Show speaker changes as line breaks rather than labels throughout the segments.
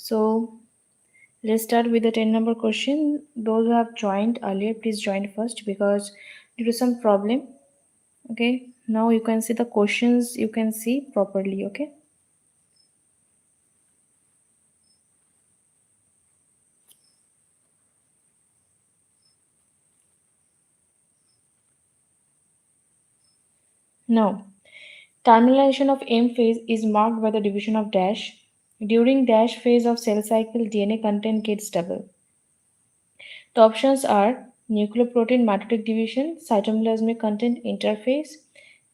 So let's start with the 10-number question. Those who have joined earlier, please join first because due to some problem. Okay, now you can see the questions, you can see properly. Okay. Now, termination of M phase is marked by the division of dash. During dash phase of cell cycle, DNA content gets double. The options are nucleoprotein mitotic division, cytomeplasmic content interphase,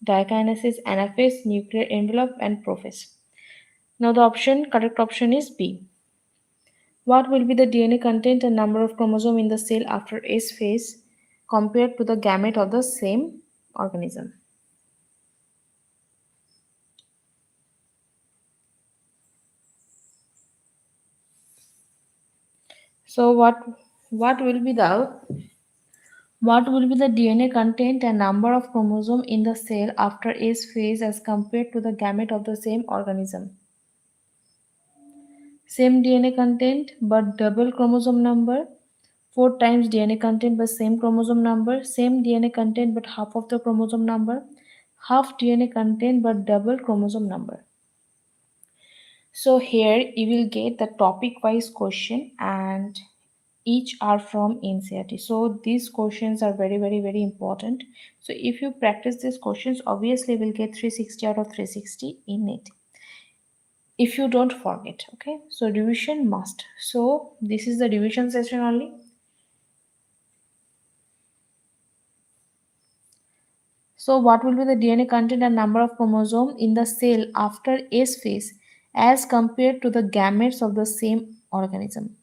dikinesis anaphase, nuclear envelope, and prophase. Now the correct option is B. What will be the DNA content and number of chromosome in the cell after S phase compared to the gamete of the same organism? So what will be the DNA content and number of chromosome in the cell after S phase as compared to the gamete of the same organism? Same DNA content but double chromosome number, 4 times DNA content but same chromosome number, same DNA content but half of the chromosome number, half DNA content but double chromosome number. So here you will get the topic wise question and each are from NCERT. So these questions are very important. So if you practice these questions, obviously you will get 360 out of 360 in it. If you don't forget, okay? So revision must. So this is the revision session only. So what will be the DNA content and number of chromosome in the cell after S phase as compared to the gametes of the same organism?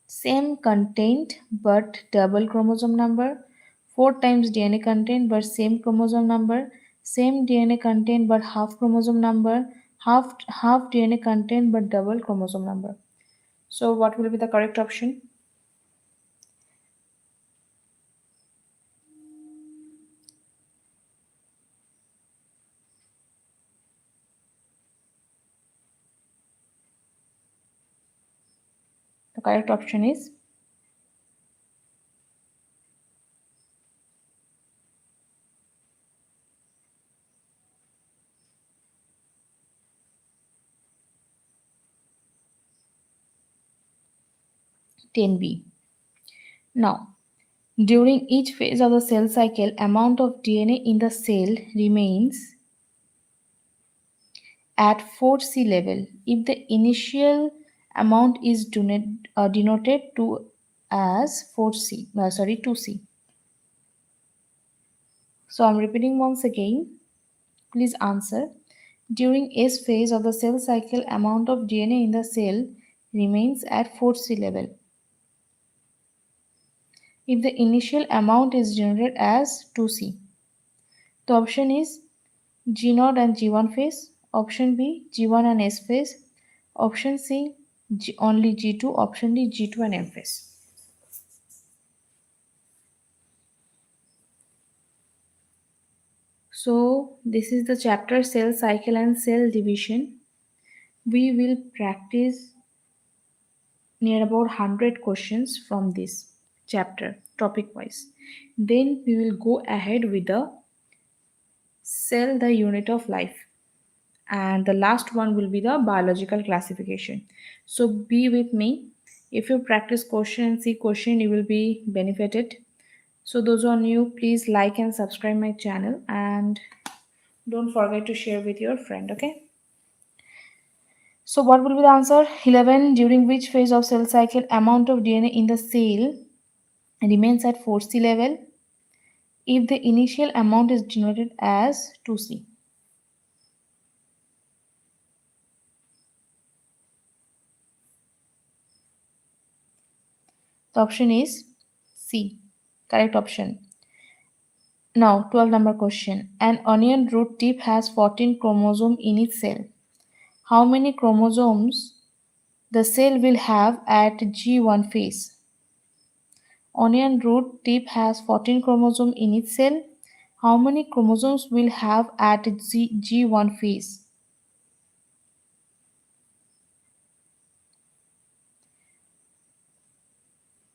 Same content but double chromosome number, 4 times DNA content but same chromosome number, same DNA content but half chromosome number, half DNA content but double chromosome number. So what will be the correct option? The correct option is 10B. Now, during each phase of the cell cycle, amount of DNA in the cell remains at 4C level if the initial amount is denoted to as 2C. So I'm repeating once again. Please answer. During S phase of the cell cycle, amount of DNA in the cell remains at 4C level if the initial amount is denoted as 2C. The option is G0 and G1 phase. Option B, G1 and S phase. Option C, only G2. Option D, G2 and M phase. So this is the chapter cell cycle and cell division. We will practice near about 100 questions from this chapter topic wise. Then we will go ahead with the cell, the unit of life. And the last one will be the biological classification. So be with me. If you practice question and see question, you will be benefited. So those who are new, please like and subscribe my channel and don't forget to share with your friend. Okay, so what will be the answer? 11. During which phase of cell cycle amount of DNA in the cell remains at 4C level if the initial amount is denoted as 2C? The option is C. Correct option. Now, 12-number question. An onion root tip has 14 chromosomes in its cell. How many chromosomes the cell will have at G1 phase? Onion root tip has 14 chromosomes in its cell. How many chromosomes will have at G1 phase?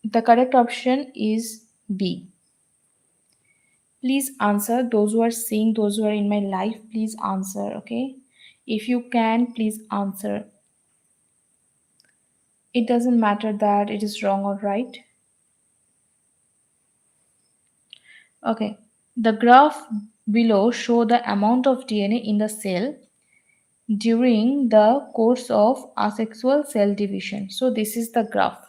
The correct option is B. Please answer. Those who are seeing, those who are in my live, please answer, okay? If you can, please answer. It doesn't matter that it is wrong or right. Okay. The graph below show the amount of DNA in the cell during the course of asexual cell division. So this is the graph.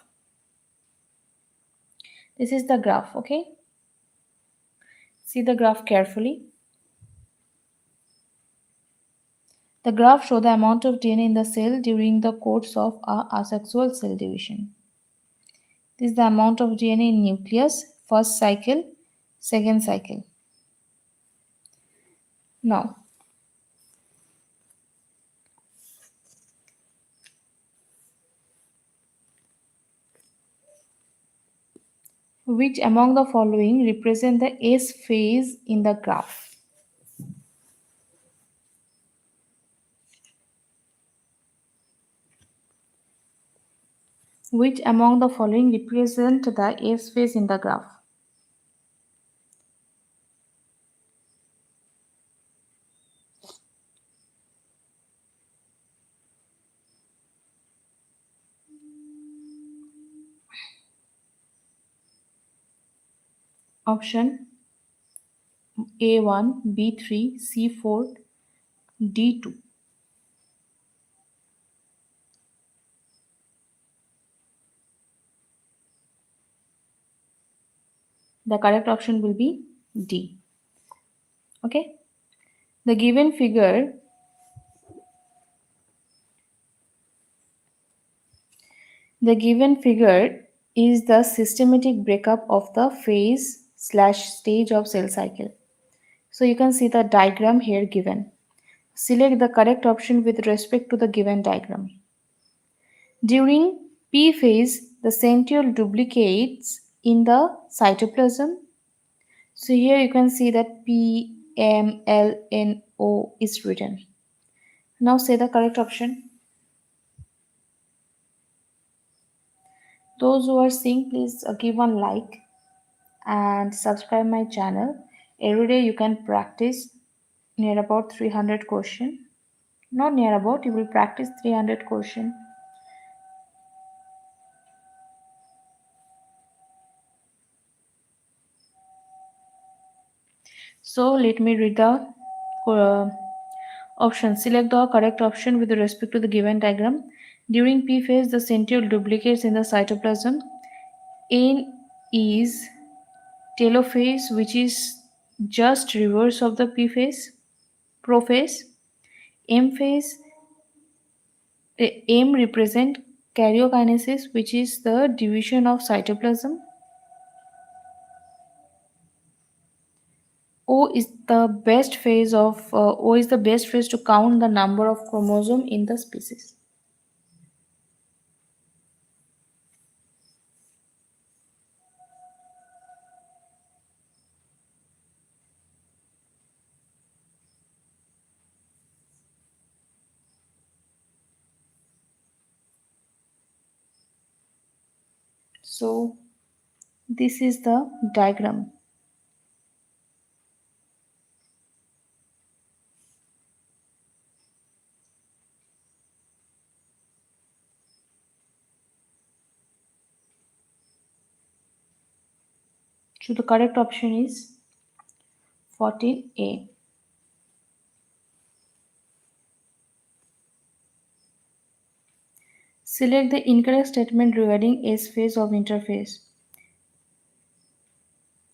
This is the graph, okay? See the graph carefully. The graph shows the amount of DNA in the cell during the course of asexual cell division. This is the amount of DNA in nucleus, first cycle, second cycle. Now, which among the following represent the S phase in the graph? Which among the following represent the S phase in the graph? Option A1, B3, C4, D2. The correct option will be D. Okay. The given figure is the systematic breakup of the phase/stage of cell cycle. So you can see the diagram here given. Select the correct option with respect to the given diagram. During P phase, the centriole duplicates in the cytoplasm. So here you can see that PMLNO is written. Now say the correct option. Those who are seeing, please give one like and subscribe my channel. Every day you can practice near about 300 question. Not near about, you will practice 300 question. So let me read the option. Select the correct option with respect to the given diagram. During P phase, the centriole duplicates in the cytoplasm. N is telophase, which is just reverse of the P phase, prophase. M phase, M represent karyokinesis, which is the division of cytoplasm. O is the best phase to count the number of chromosome in the species. So this is the diagram. So the correct option is 14A. Select the incorrect statement regarding S phase of interphase.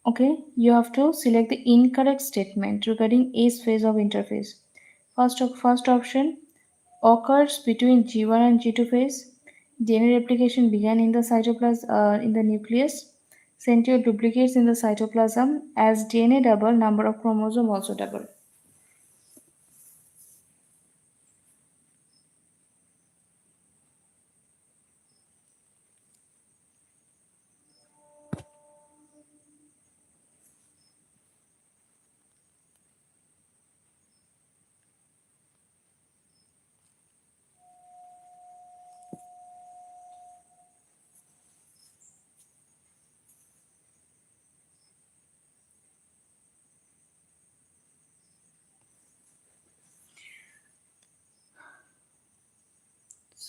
Okay, you have to select the incorrect statement regarding S phase of interphase. First option occurs between G1 and G2 phase. DNA replication began in the cytoplasm in the nucleus. Centriole duplicates in the cytoplasm. As DNA double, number of chromosome also double.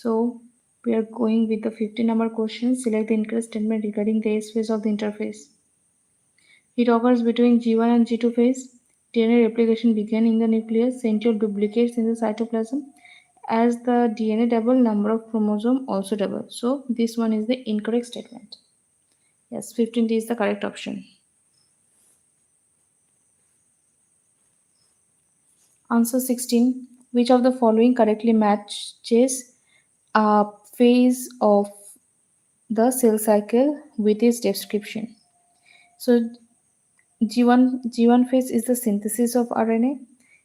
So we are going with the 50 number question. Select the incorrect statement regarding the S phase of the interphase. It occurs between G1 and G2 phase. DNA replication began in the nucleus. Centriole duplicates in the cytoplasm. As the DNA double, number of chromosome also double. So this one is the incorrect statement. Yes, 15D is the correct option. Answer 16. Which of the following correctly matches a phase of the cell cycle with its description? So G1 phase is the synthesis of RNA,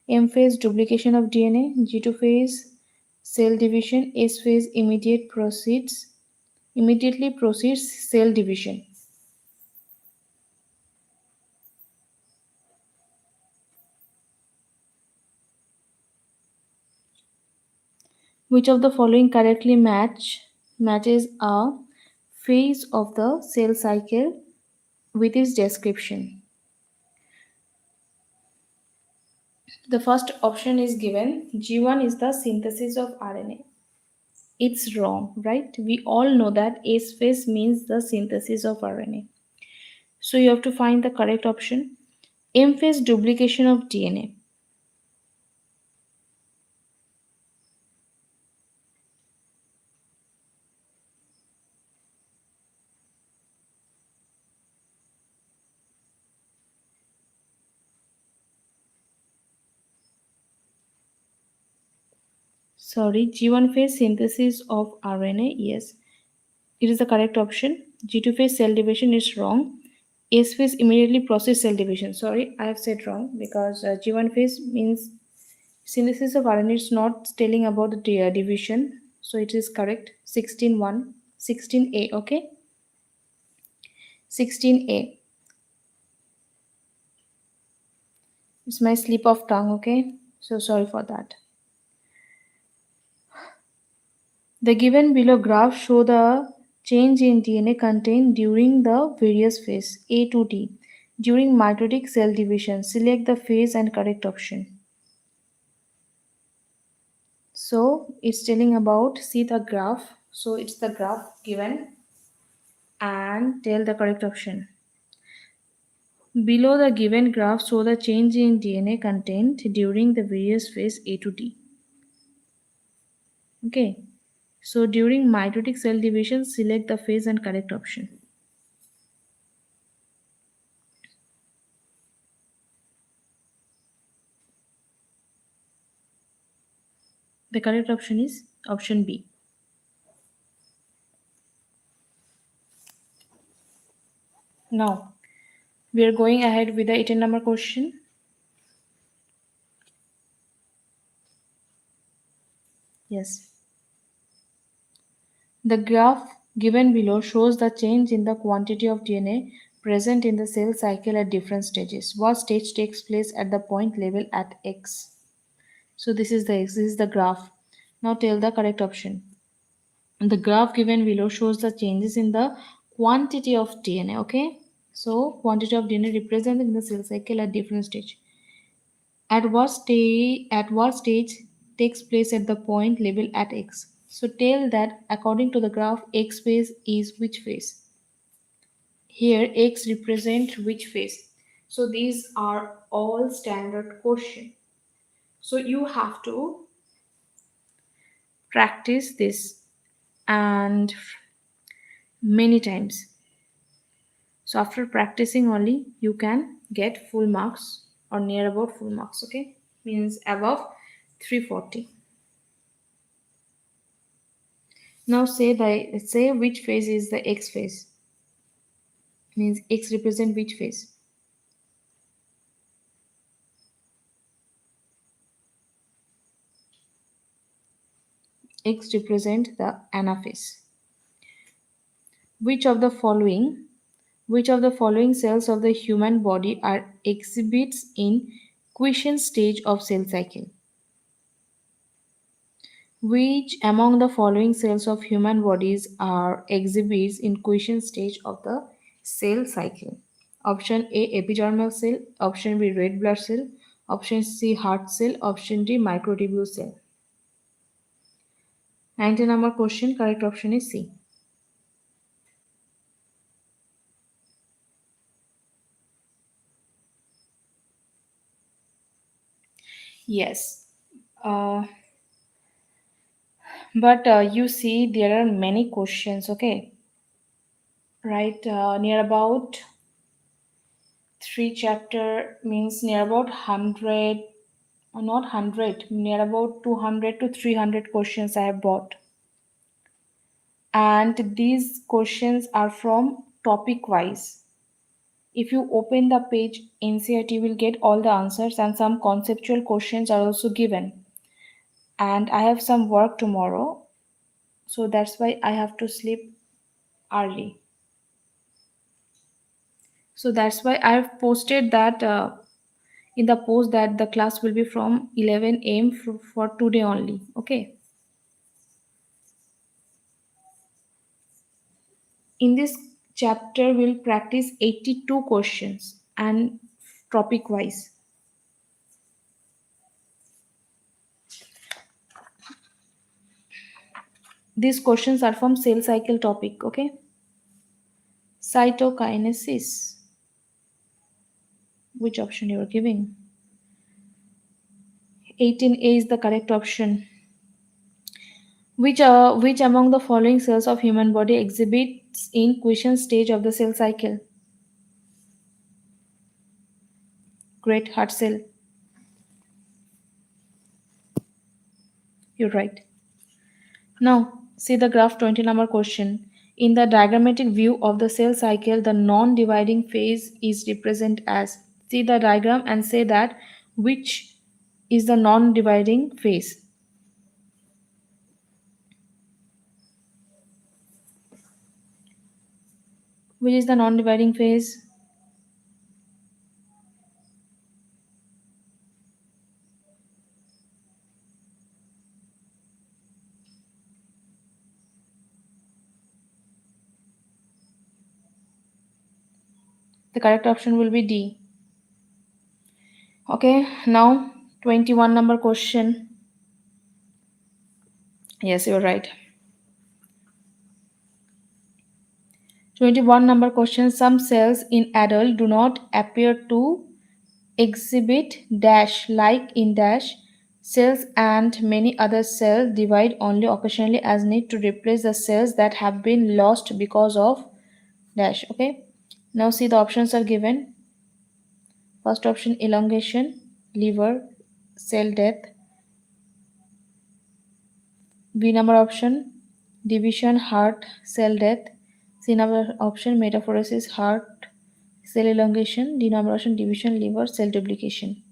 M phase duplication of DNA, G2 phase cell division, S phase immediately proceeds cell division. Which of the following correctly matches a phase of the cell cycle with its description? The first option is given. G1 is the synthesis of RNA. It's wrong, right? We all know that S phase means the synthesis of RNA. So you have to find the correct option. M phase duplication of DNA. Sorry, G1 phase synthesis of RNA. Yes, it is the correct option. G2 phase cell division is wrong. S phase immediately process cell division. Sorry, I have said wrong because G1 phase means synthesis of RNA. It's not telling about the division. So it is correct. 16-1. 16A, okay? 16A. It's my slip of tongue, okay? So sorry for that. The given below graph show the change in DNA content during the various phase A to D. During mitotic cell division, select the phase and correct option. So it's telling about, see the graph. So it's the graph given and tell the correct option. Below the given graph show the change in DNA content during the various phase A to D. Okay. So during mitotic cell division, select the phase and correct option. The correct option is option B. Now, we are going ahead with the 18 number question. Yes. The graph given below shows the change in the quantity of DNA present in the cell cycle at different stages. What stage takes place at the point labeled at X? So this is the X, this is the graph. Now tell the correct option. The graph given below shows the changes in the quantity of DNA, okay? So quantity of DNA represented in the cell cycle at different stage. At what stage takes place at the point labeled at X? So tell that according to the graph, X phase is which phase? Here X represent which phase? So these are all standard question. So you have to practice this and many times. So after practicing only you can get full marks or near about full marks, okay? Means above 340. Now say which phase is the X phase. Means X represent which phase? X represent the anaphase. Which of the following cells of the human body are exhibits in quiescent stage of cell cycle? Which among the following cells of human bodies are exhibits in quiescent stage of the cell cycle? Option A epidermal cell, option B red blood cell, option C heart cell, option D microtubule cell. 19 number question, correct option is C. Yes. Uh, but you see, there are many questions, okay? Right, near about three chapter means near about 100, not 100, near about 200 to 300 questions I have bought. And these questions are from topic wise. If you open the page NCERT, you will get all the answers, and some conceptual questions are also given. And I have some work tomorrow, so that's why I have to sleep early. So that's why I have posted that in the post that the class will be from 11 a.m. For today only. Okay. In this chapter, we'll practice 82 questions and topic wise. These questions are from cell cycle topic. Okay. Cytokinesis. Which option you are giving? 18A is the correct option. Which among the following cells of human body exhibits in quiescent stage of the cell cycle? Great, heart cell. You're right. Now, see the graph 20 number question. In the diagrammatic view of the cell cycle, the non-dividing phase is represented as. See the diagram and say that which is the non-dividing phase. Which is the non-dividing phase? The correct option will be D. Okay, now 21 number question. Yes, you're right. 21 number question. Some cells in adult do not appear to exhibit dash like in dash cells, and many other cells divide only occasionally as need to replace the cells that have been lost because of dash. Okay, now see the options are given. First option elongation, liver, cell death. B number option division, heart, cell death. C number option metaphoresis, heart, cell elongation. D number option division, liver, cell duplication.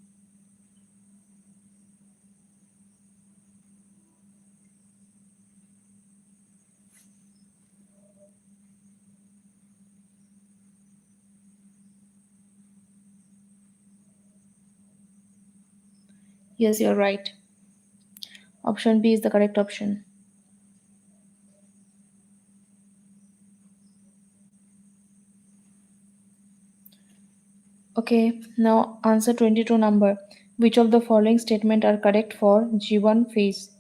Yes, you're right. Option B is the correct option. Okay, now answer 22 number. Which of the following statement are correct for G1 phase?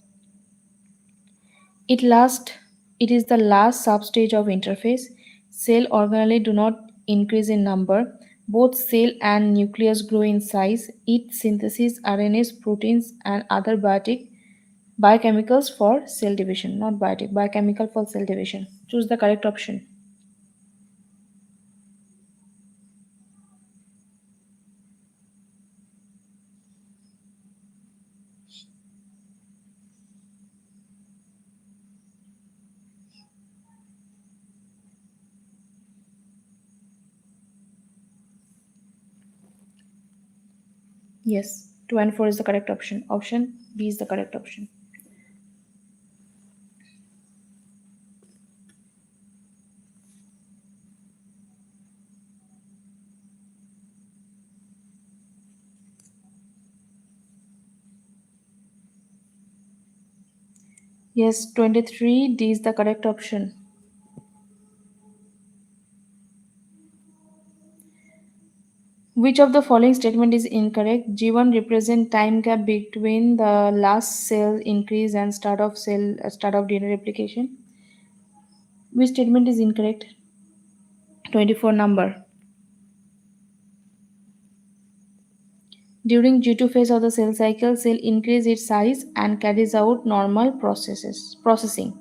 It last it is the last substage of interphase. Cell organelles do not increase in number. Both cell and nucleus grow in size. It synthesis RNAs, proteins, and other biochemicals for cell division. Not biotic, biochemical for cell division. Choose the correct option. Yes, 2 and 4 is the correct option. Option B is the correct option. Yes, 23 D is the correct option. Which of the following statement is incorrect? G1 represent time gap between the last cell increase and start of DNA replication. Which statement is incorrect? 24 number. During G2 phase of the cell cycle, cell increases its size and carries out normal processing.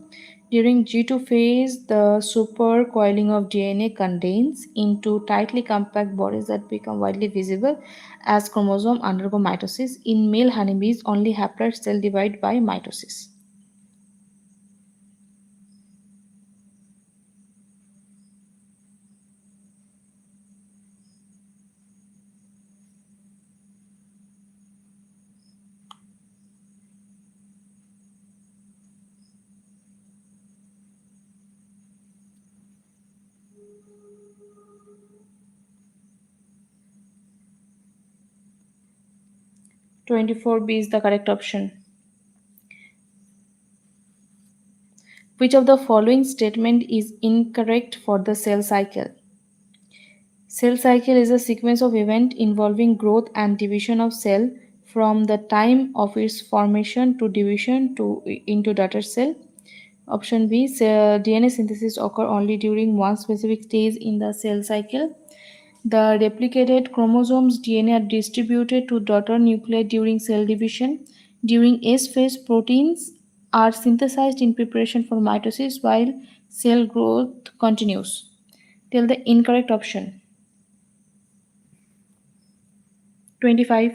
During G2 phase, the supercoiling of DNA condenses into tightly compact bodies that become widely visible as chromosomes undergo mitosis. In male honeybees, only haploid cell divide by mitosis. 24B is the correct option. Which of the following statement is incorrect for the cell cycle? Cell cycle is a sequence of events involving growth and division of cell from the time of its formation to division into daughter cell. Option B, DNA synthesis occur only during one specific stage in the cell cycle. The replicated chromosomes DNA are distributed to daughter nuclei during cell division. During S phase, proteins are synthesized in preparation for mitosis while cell growth continues. Tell the incorrect option. 25.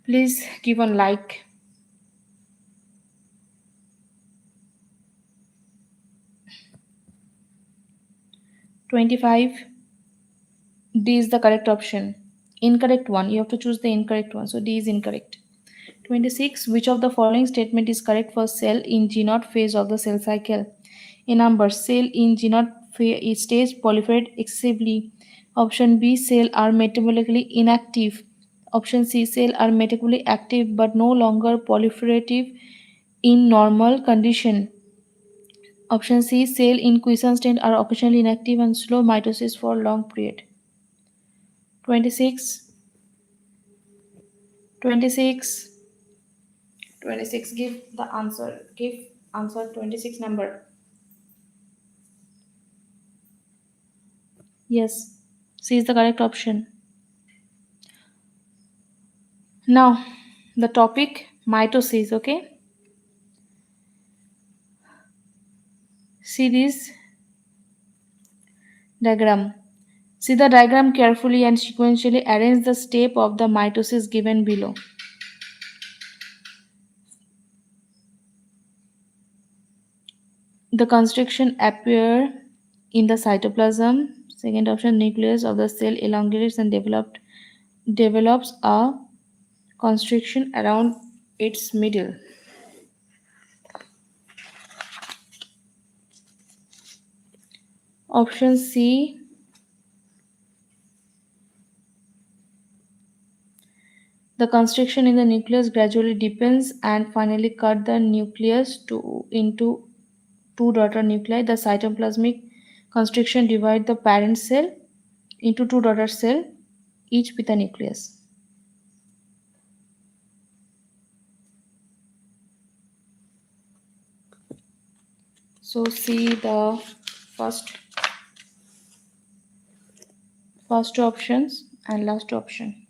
Please give one like. 25. D is the correct option. Incorrect one. You have to choose the incorrect one. So D is incorrect. 26. Which of the following statement is correct for cell in G0 phase of the cell cycle? A number. Cell in G0 stage proliferate excessively. Option B. Cell are metabolically inactive. Option C. Cell are metabolically active but no longer proliferative in normal condition. Option C. Cell in quiescent state are occasionally inactive and slow mitosis for long period. 26. 26. 26. Give the answer. Give answer 26 number. Yes. C is the correct option. Now, the topic mitosis, okay? See this diagram. See the diagram carefully and sequentially arrange the step of the mitosis given below. The constriction appear in the cytoplasm. Second option, nucleus of the cell elongates and develops a constriction around its middle. Option C, the constriction in the nucleus gradually deepens and finally cut the nucleus into two daughter nuclei. The cytoplasmic constriction divide the parent cell into two daughter cells, each with a nucleus. So see the first two options and last option.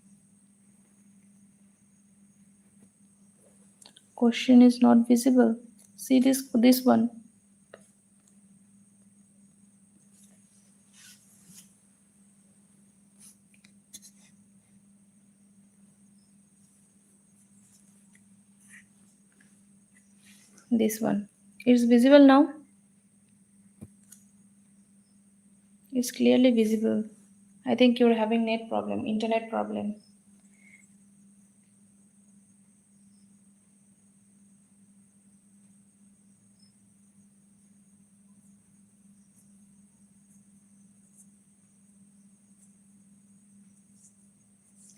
Question is not visible. See this one. This one. It's visible now. It's clearly visible. I think you're having net problem, internet problem.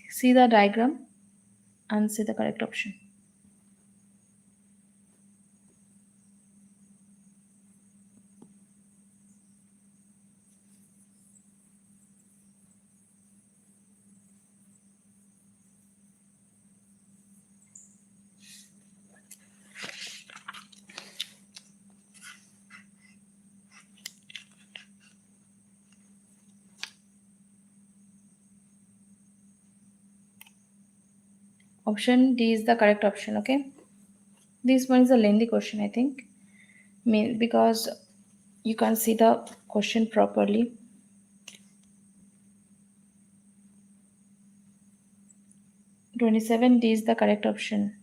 See the diagram and see the correct option. Option D is the correct option. Okay, this one is a lengthy question, I think, because you can't see the question properly. 27D is the correct option.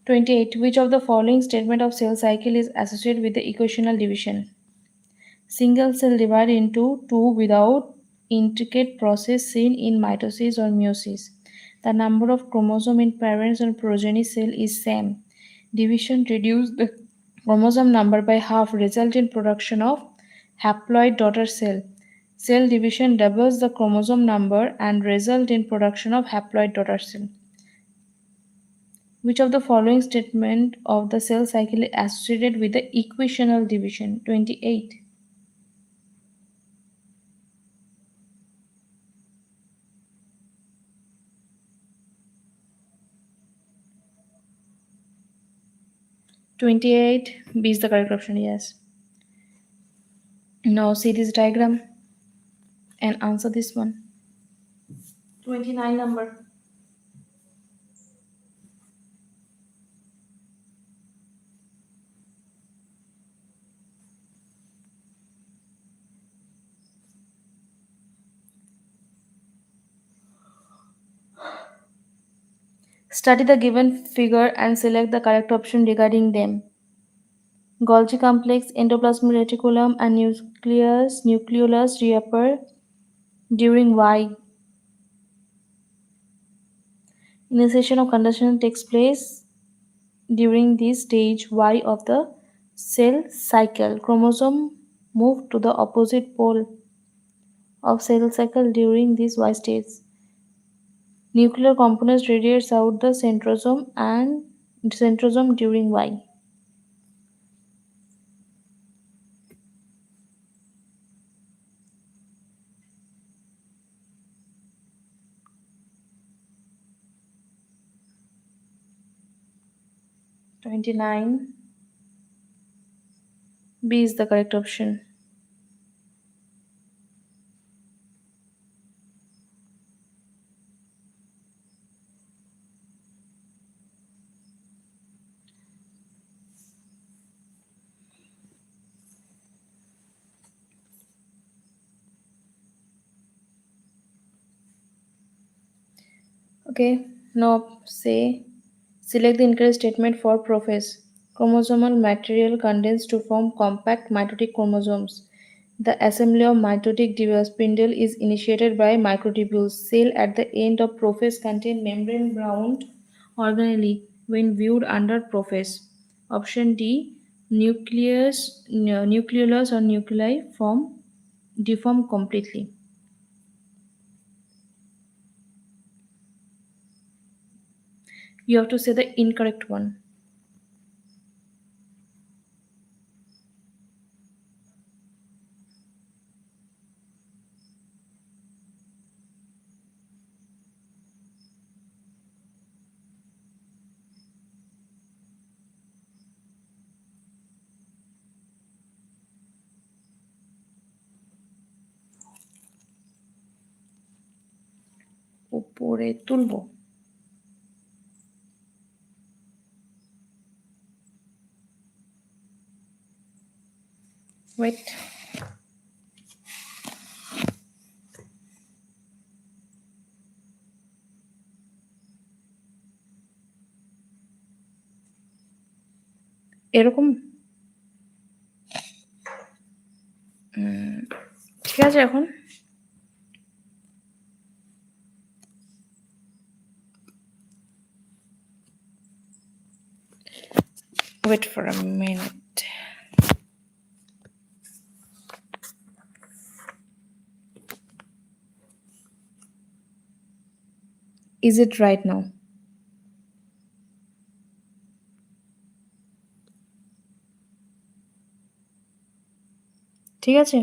28. Which of the following statement of cell cycle is associated with the equational division? Single cell divide into two without intricate process seen in mitosis or meiosis. The number of chromosome in parents and progeny cell is same. Division reduce the chromosome number by half, result in production of haploid daughter cell. Cell division doubles the chromosome number and result in production of haploid daughter cell. Which of the following statement of the cell cycle is associated with the equational division? 28. 28. B is the correct option, yes. Now see this diagram and answer this one. 29 number. Study the given figure and select the correct option regarding them. Golgi complex, endoplasmic reticulum, and nucleolus reappear during Y. Initiation of condition takes place during this stage Y of the cell cycle. Chromosome move to the opposite pole of cell cycle during this Y stage. Nuclear components radiates out the centrosome during Y. (29) B is the correct option. Okay, now select the incorrect statement for profess. Chromosomal material condensed to form compact mitotic chromosomes. The assembly of mitotic spindle is initiated by microtubules. Cell at the end of profess contain membrane-bound organelle when viewed under profess. Option D, nucleolus or nuclei deform completely. You have to say the incorrect one. উপরে তুলবো। Wait. এরকম ঠিক আছে এখন wait for a minute. Is it right now? ঠিক আছে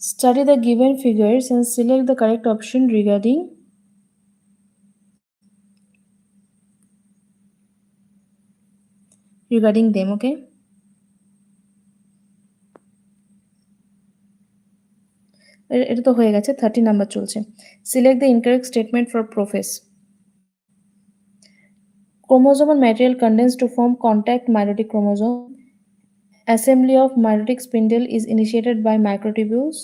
Study the given figures and select the correct option regarding them, okay? এটা তো হয়ে গেছে, 30 নাম্বার চলছে। Select the incorrect statement for prophase. Chromosomal material condenses to form contact meiotic chromosome. Assembly of meiotic spindle is initiated by microtubules.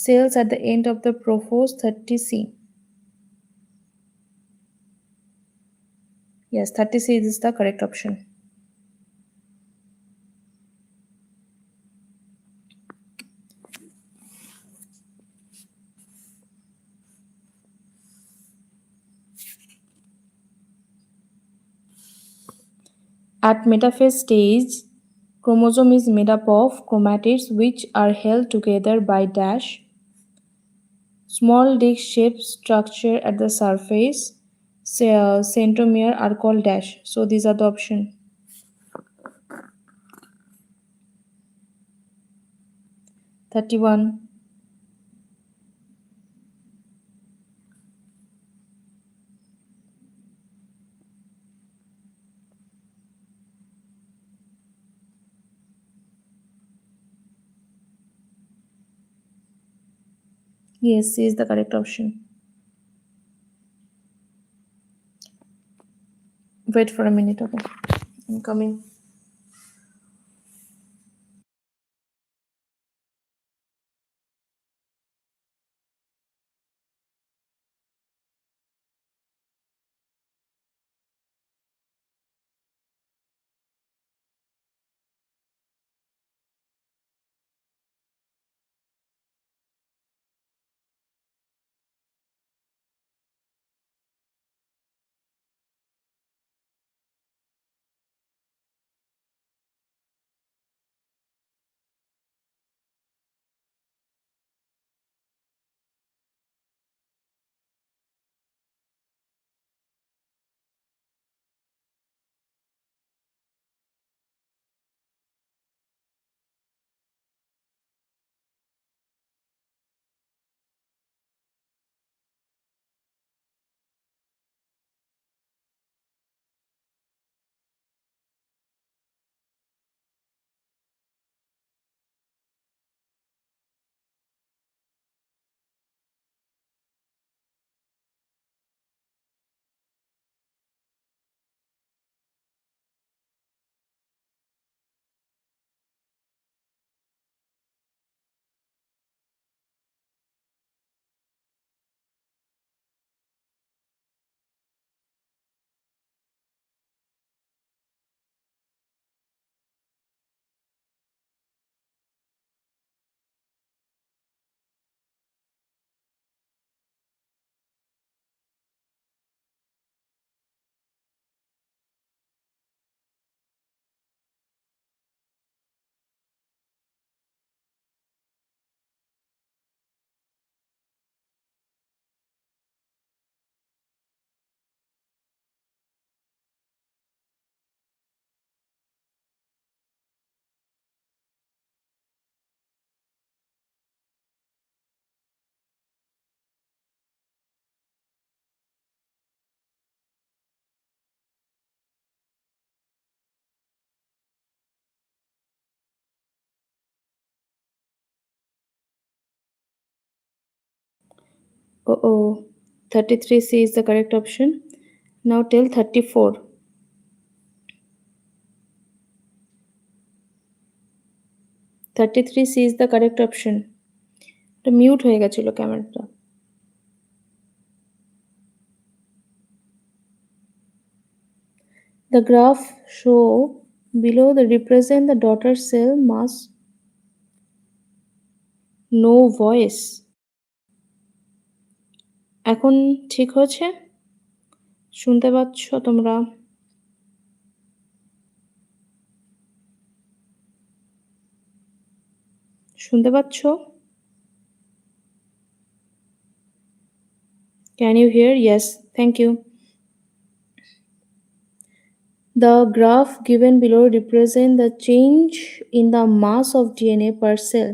Cells at the end of the prophase 30C. Yes, 30C is the correct option. At metaphase stage, chromosome is made up of chromatids which are held together by dash small disc-shaped structure at the surface. Centromere are called dash. So these are the option. 31. Yes, C is the correct option. Wait for a minute, okay? I'm coming. Oh, 33C is the correct option. Now tell 34. 33C is the correct option. এটা mute হয়ে গেছিল ক্যামেরাটা। The graph show below the represent the daughter cell mass. No voice. এখন ঠিক হয়েছে? শুনতে পাচ্ছ তোমরা? শুনতে পাচ্ছ? Can you hear? Yes, thank you. The graph given below represents the change in the mass of DNA per cell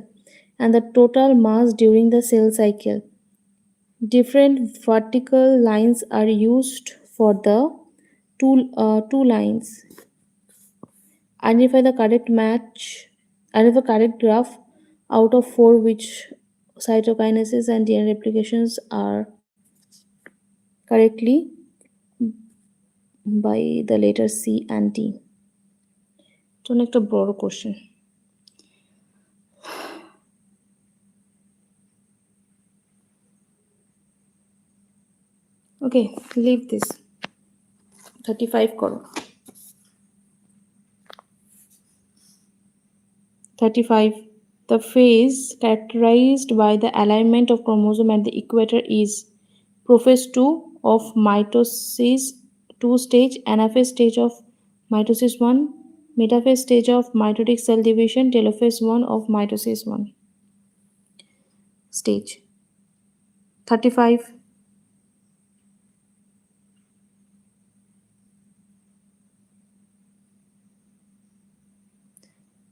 and the total mass during the cell cycle. Different vertical lines are used for the two lines. Identify the correct match. Identify the correct graph out of 4 which cytokinesis and DNA replications are correctly by the letters C and D. তো একটা বড় question. Okay, leave this. 35 করো। 35. The phase characterized by the alignment of chromosome at the equator is prophase 2 of mitosis 2 stage, anaphase stage of mitosis 1, metaphase stage of mitotic cell division, telophase 1 of mitosis 1 stage. 35.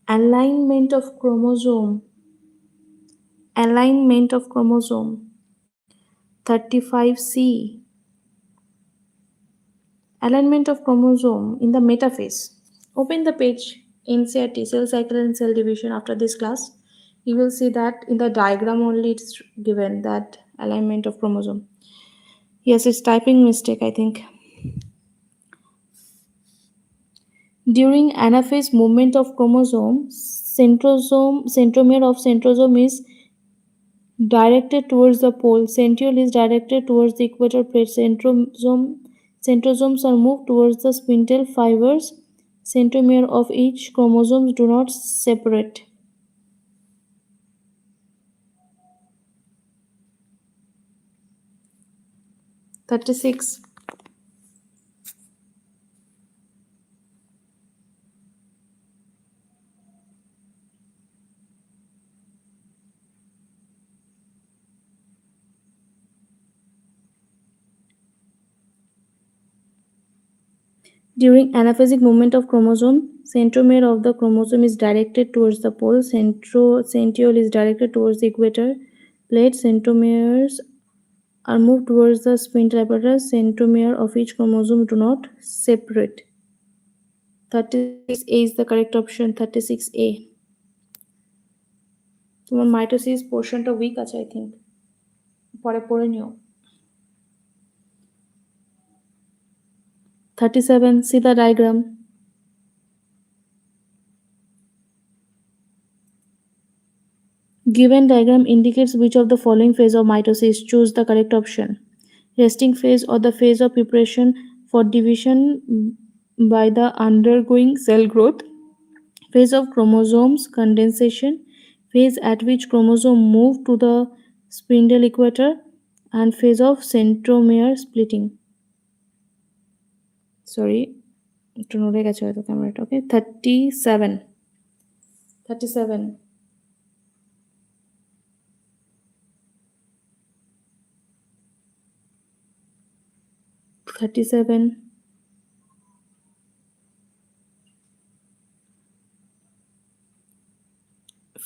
Alignment of chromosome. Alignment of chromosome. 35C. Alignment of chromosome in the metaphase. Open the page NCRT cell cycle and cell division after this class. You will see that in the diagram only it's given that alignment of chromosome. Yes, it's typing mistake, I think. During anaphase movement of chromosome, centromere of centrosome is directed towards the pole. Centriole is directed towards the equator plate. Centrosomes are moved towards the spindle fibers. Centromere of each chromosome do not separate. 36. During anaphasic movement of chromosome, centromere of the chromosome is directed towards the pole. Centriole is directed towards the equator plate. Centromeres are moved towards the spindle apparatus. Centromere of each chromosome do not separate. 36A is the correct option. 36A. তোমার mitosis পোর্শনটা week আছে, I think, পরে পড়ে নিও। 37. See the diagram. Given diagram indicates which of the following phase of mitosis. Choose the correct option. Resting phase or the phase of preparation for division by the undergoing cell growth, phase of chromosomes condensation, phase at which chromosome move to the spindle equator, and phase of centromere splitting. Sorry, একটু নড়ে গেছে হয়তো ক্যামেরাটা। ওকে, 37. 37. 37.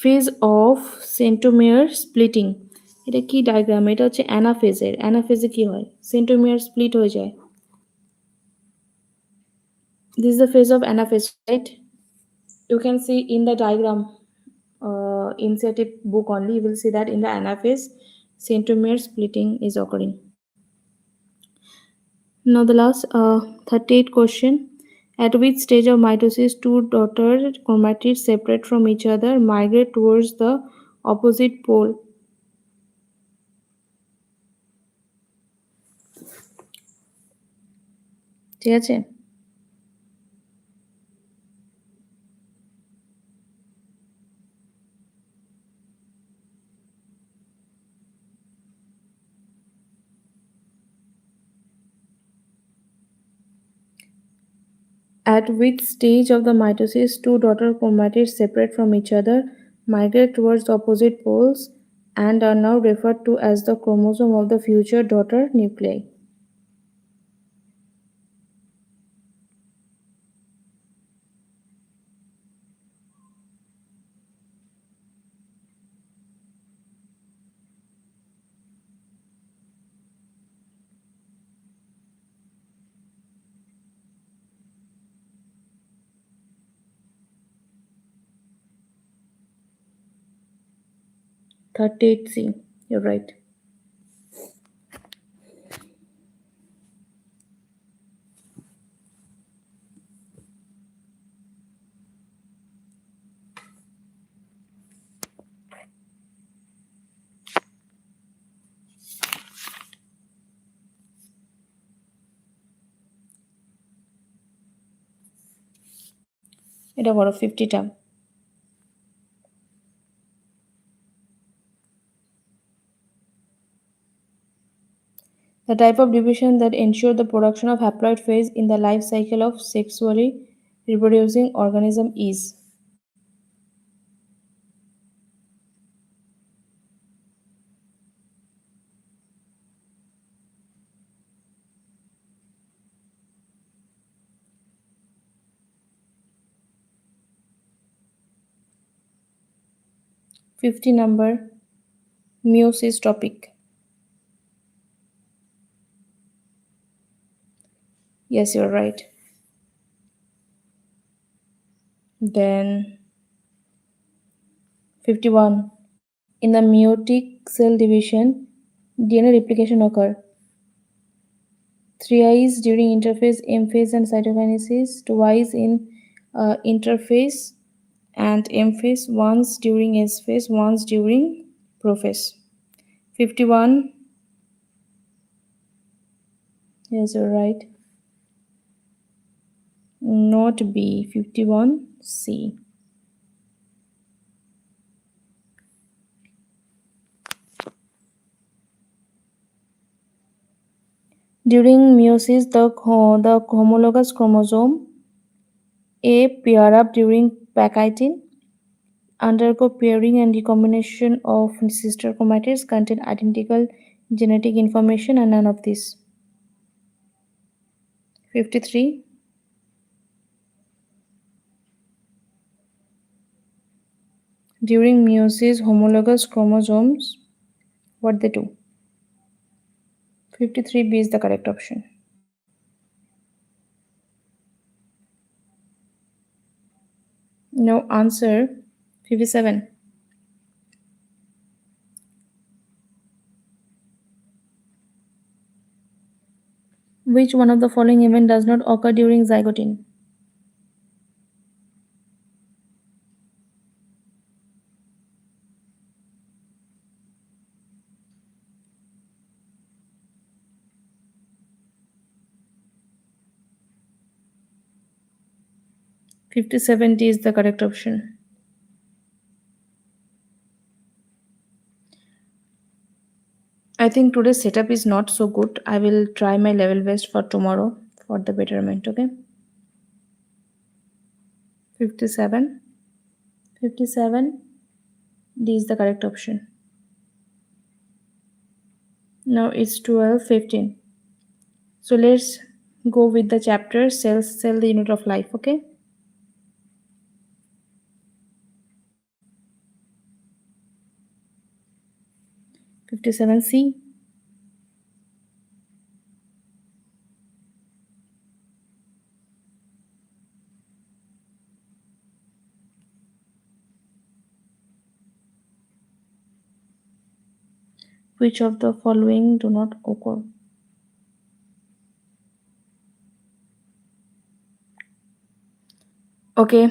Phase of centromere splitting. এটা কি diagram? এটা হচ্ছে অ্যানাফেজের। অ্যানাফেজে কি হয়? সেন্টোমিয়ার স্প্লিট হয়ে যায়। This is the phase of anaphase, right? You can see in the diagram, insert book only, you will see that in the anaphase, centromere splitting is occurring. Now the last 38 question. At which stage of mitosis two daughter chromatids separate from each other, migrate towards the opposite pole? ঠিক আছে? At which stage of the mitosis two daughter chromatids separate from each other, migrate towards the opposite poles, and are now referred to as the chromosome of the future daughter nuclei? 38C. You're right. এটা বড় 50টা। The type of division that ensure the production of haploid phase in the life cycle of sexually reproducing organism is. Fifty number meiosis topic. Yes, you're right. Then 51. In the meiotic cell division, DNA replication occur. Thrice during interphase, M phase, and cytokinesis, twice in interphase and M phase, once during S phase, once during prophase. 51. Yes, you're right. Not B. 51C. During meiosis, the homologous chromosome A pair up during pachytene, undergo pairing and recombination of sister chromatids contain identical genetic information and none of this. 53. During meiosis, homologous chromosomes, what they do? 53B is the correct option. No answer. 57. Which one of the following event does not occur during zygoting? D is the correct option. I think today's setup is not so good. I will try my level best for tomorrow for the betterment, okay? 57. 57. D is the correct option. Now it's 12, 15. So let's go with the chapter cell the unit of life, okay? (57C). Which of the following do not occur? Okay,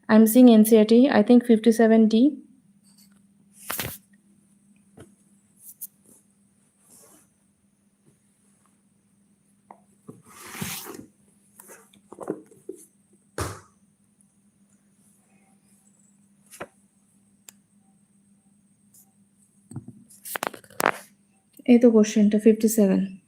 I'm seeing NCERT. I think 57D. এই তো কোশ্চেনটা 57।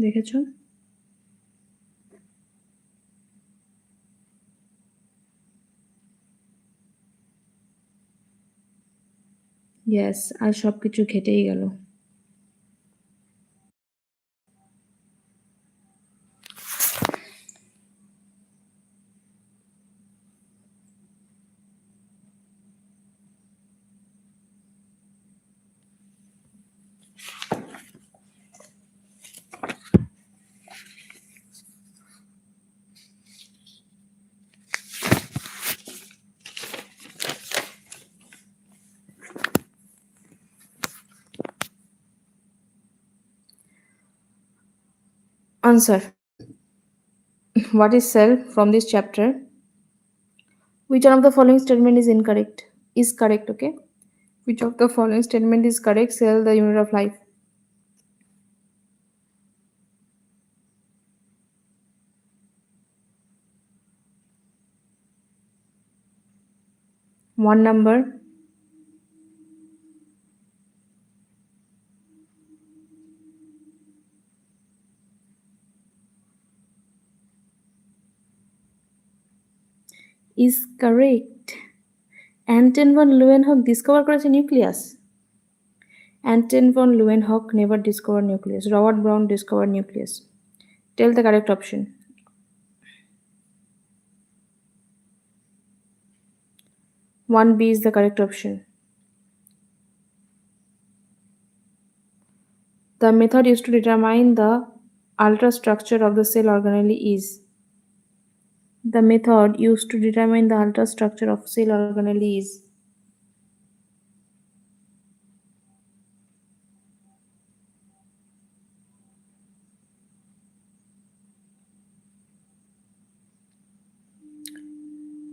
দেখেছো? Yes, আর সব কিছু ঘেটেই গেল। Answer. What is cell from this chapter? Which one of the following statement is incorrect? Is correct, okay? Which of the following statement is correct? Cell, the unit of life. One number. Is correct. Anton von Leeuwenhoek discovered করেছে nucleus. Anton von Leeuwenhoek never discovered nucleus. Robert Brown discovered nucleus. Tell the correct option. 1B is the correct option. The method used to determine the ultrastructure of the cell organelle is. The method used to determine the ultrastructure of cell organelle is.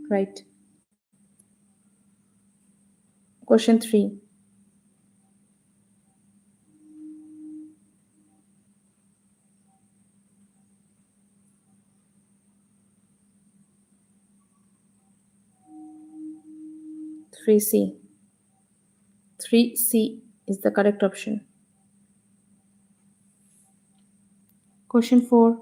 Right. Question 3. Three C. 3C is the correct option. Question 4.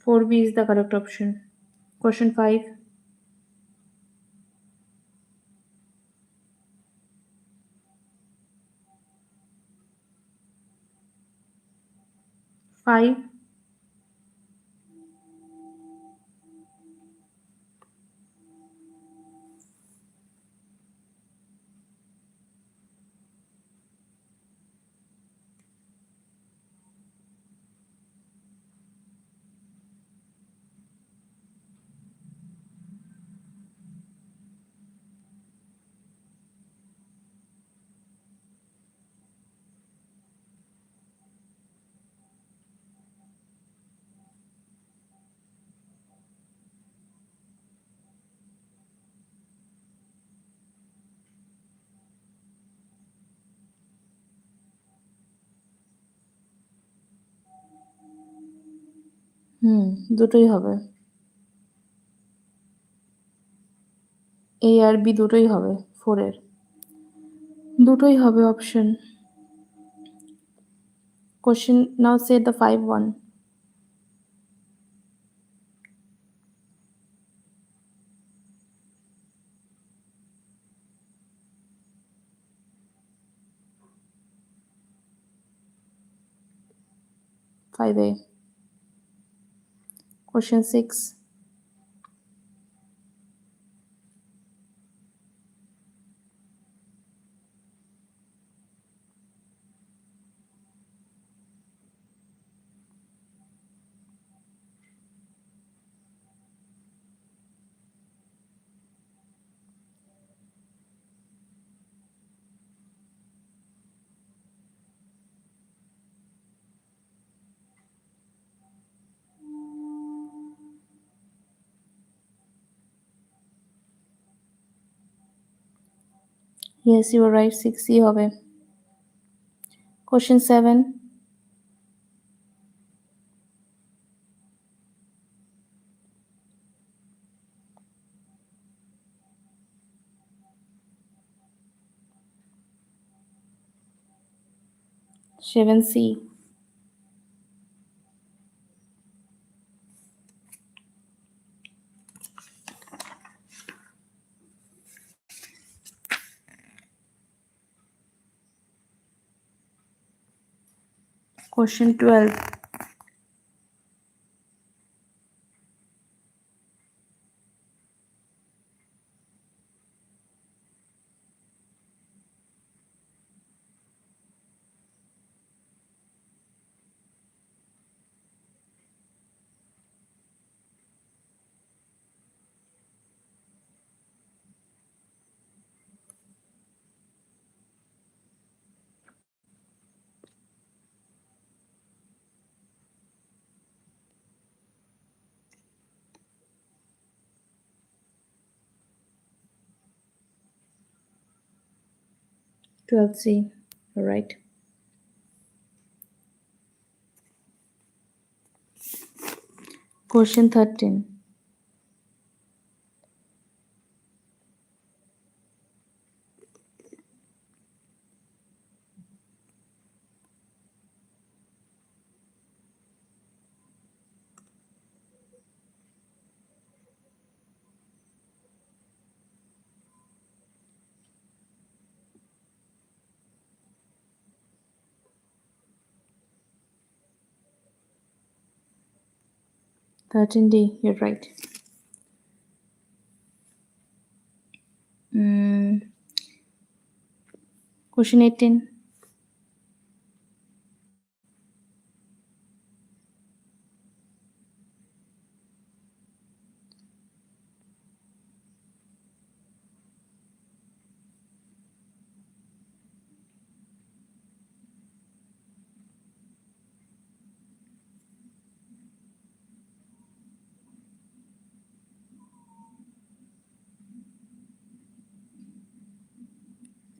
Four B is the correct option. Question 5. 5. দুটোই হবে। A R B দুটোই হবে 4 এর। দুটোই হবে option. Question, now say the 5 one. Five A. Question 6. Yes, you are right. 6C হবে। Question 7. Seven C. Question 12. Twelve C. All right. Question 13. Thirteen D. You're right. Question 18.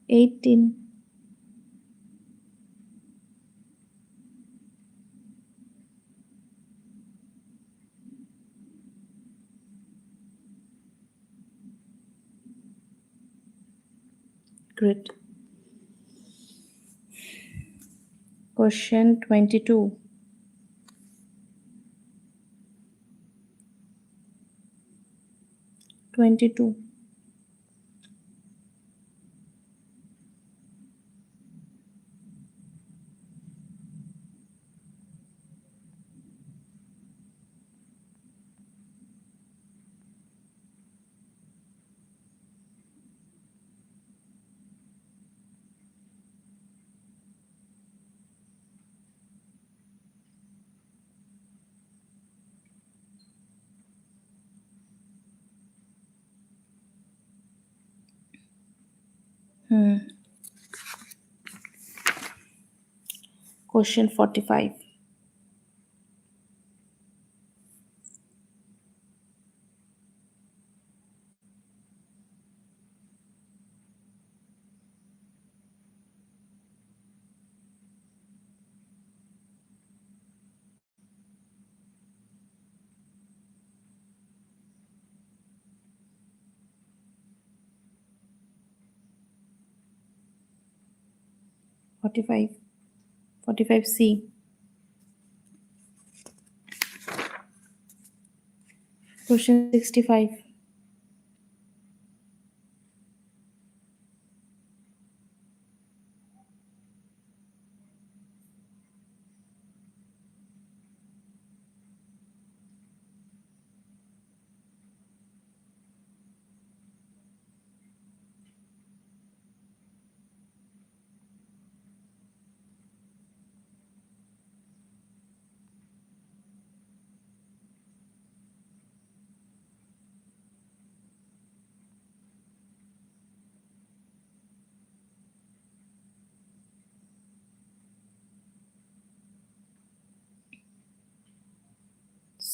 Eighteen. Great. Question 22. 22. Question 45. 45. 45C. Question 65.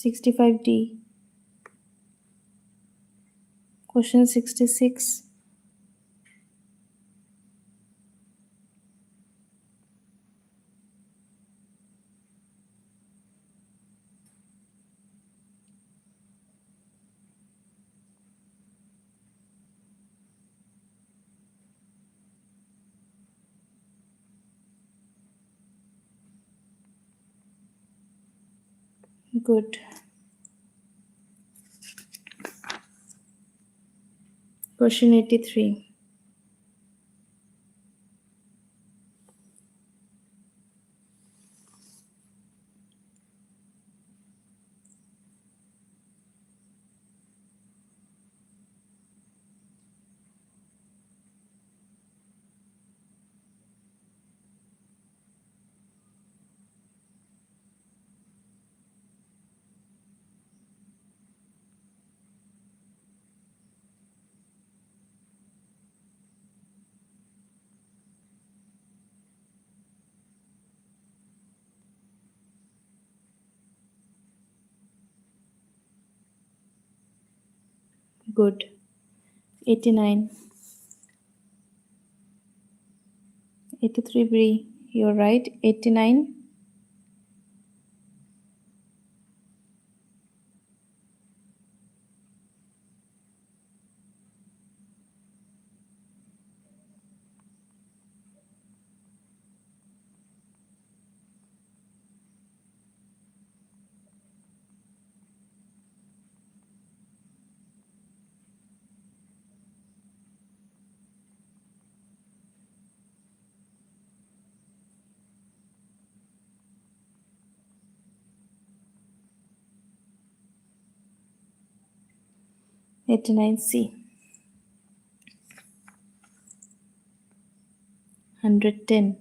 65D. Question 66. Good. Question 83. Good. 89. 83 Bri. You're right. 89. 89C. 110.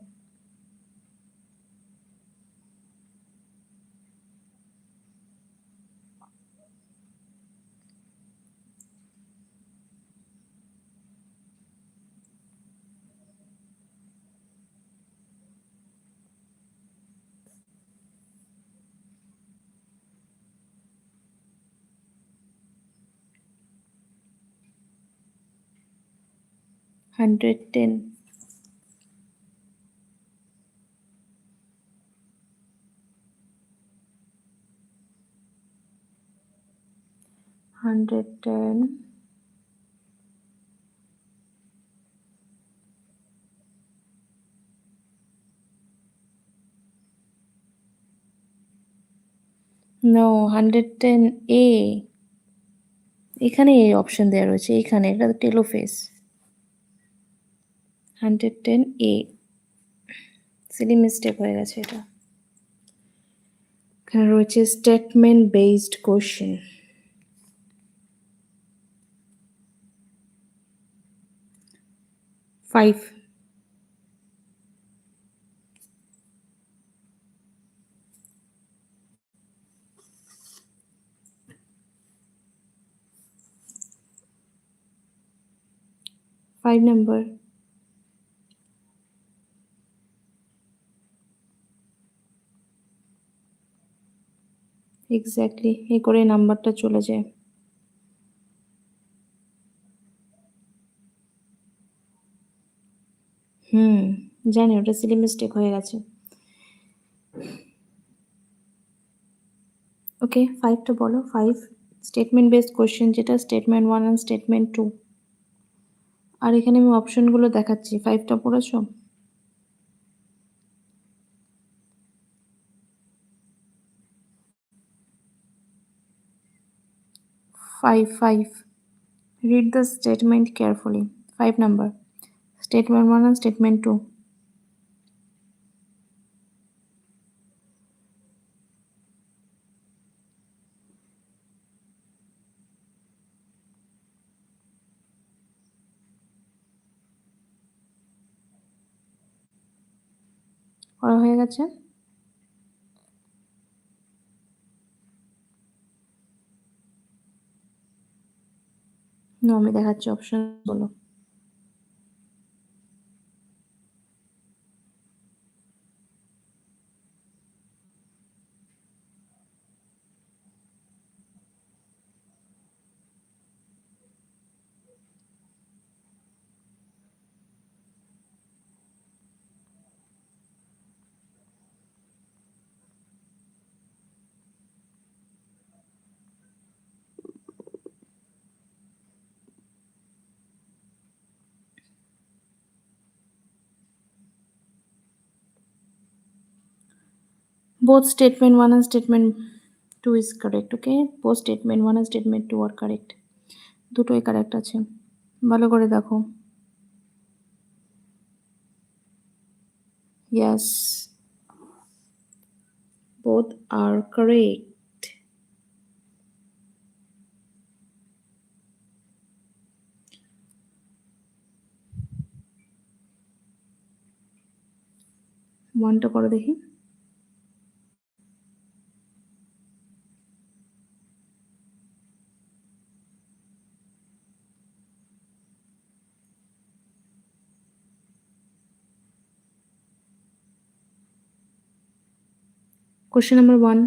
110. 110. No, 110A. এখানে এই option দেওয়া রয়েছে, এখানে এটা telophase. 110A। Seely mistake হয়ে গেছে এটা। এখানে রয়েছে statement based question. 5. 5 number. Exactly, এ করে নাম্বারটা চলে যায়। জানি ওটা সিলি মিস্টেক হয়ে গেছে। ওকে, 5টা বলো। 5 স্টেটমেন্ট বেসড কোশ্চেন, যেটা স্টেটমেন্ট 1 আর স্টেটমেন্ট 2। আর এখানে আমি অপশনগুলো দেখাচ্ছি। 5টা পড়েছো? 5. Read the statement carefully. 5 number. Statement 1 and statement 2. পড়া হয়ে গেছে? না, আমি দেখাচ্ছি অপশন গুলো। Both statement 1 and statement 2 is correct. Okay, both statement 1 and statement 2 are correct. দুটোই কারেক্ট আছে, ভালো করে দেখো। Yes, both are correct. ওয়ানটা করো দেখি। Question number 1.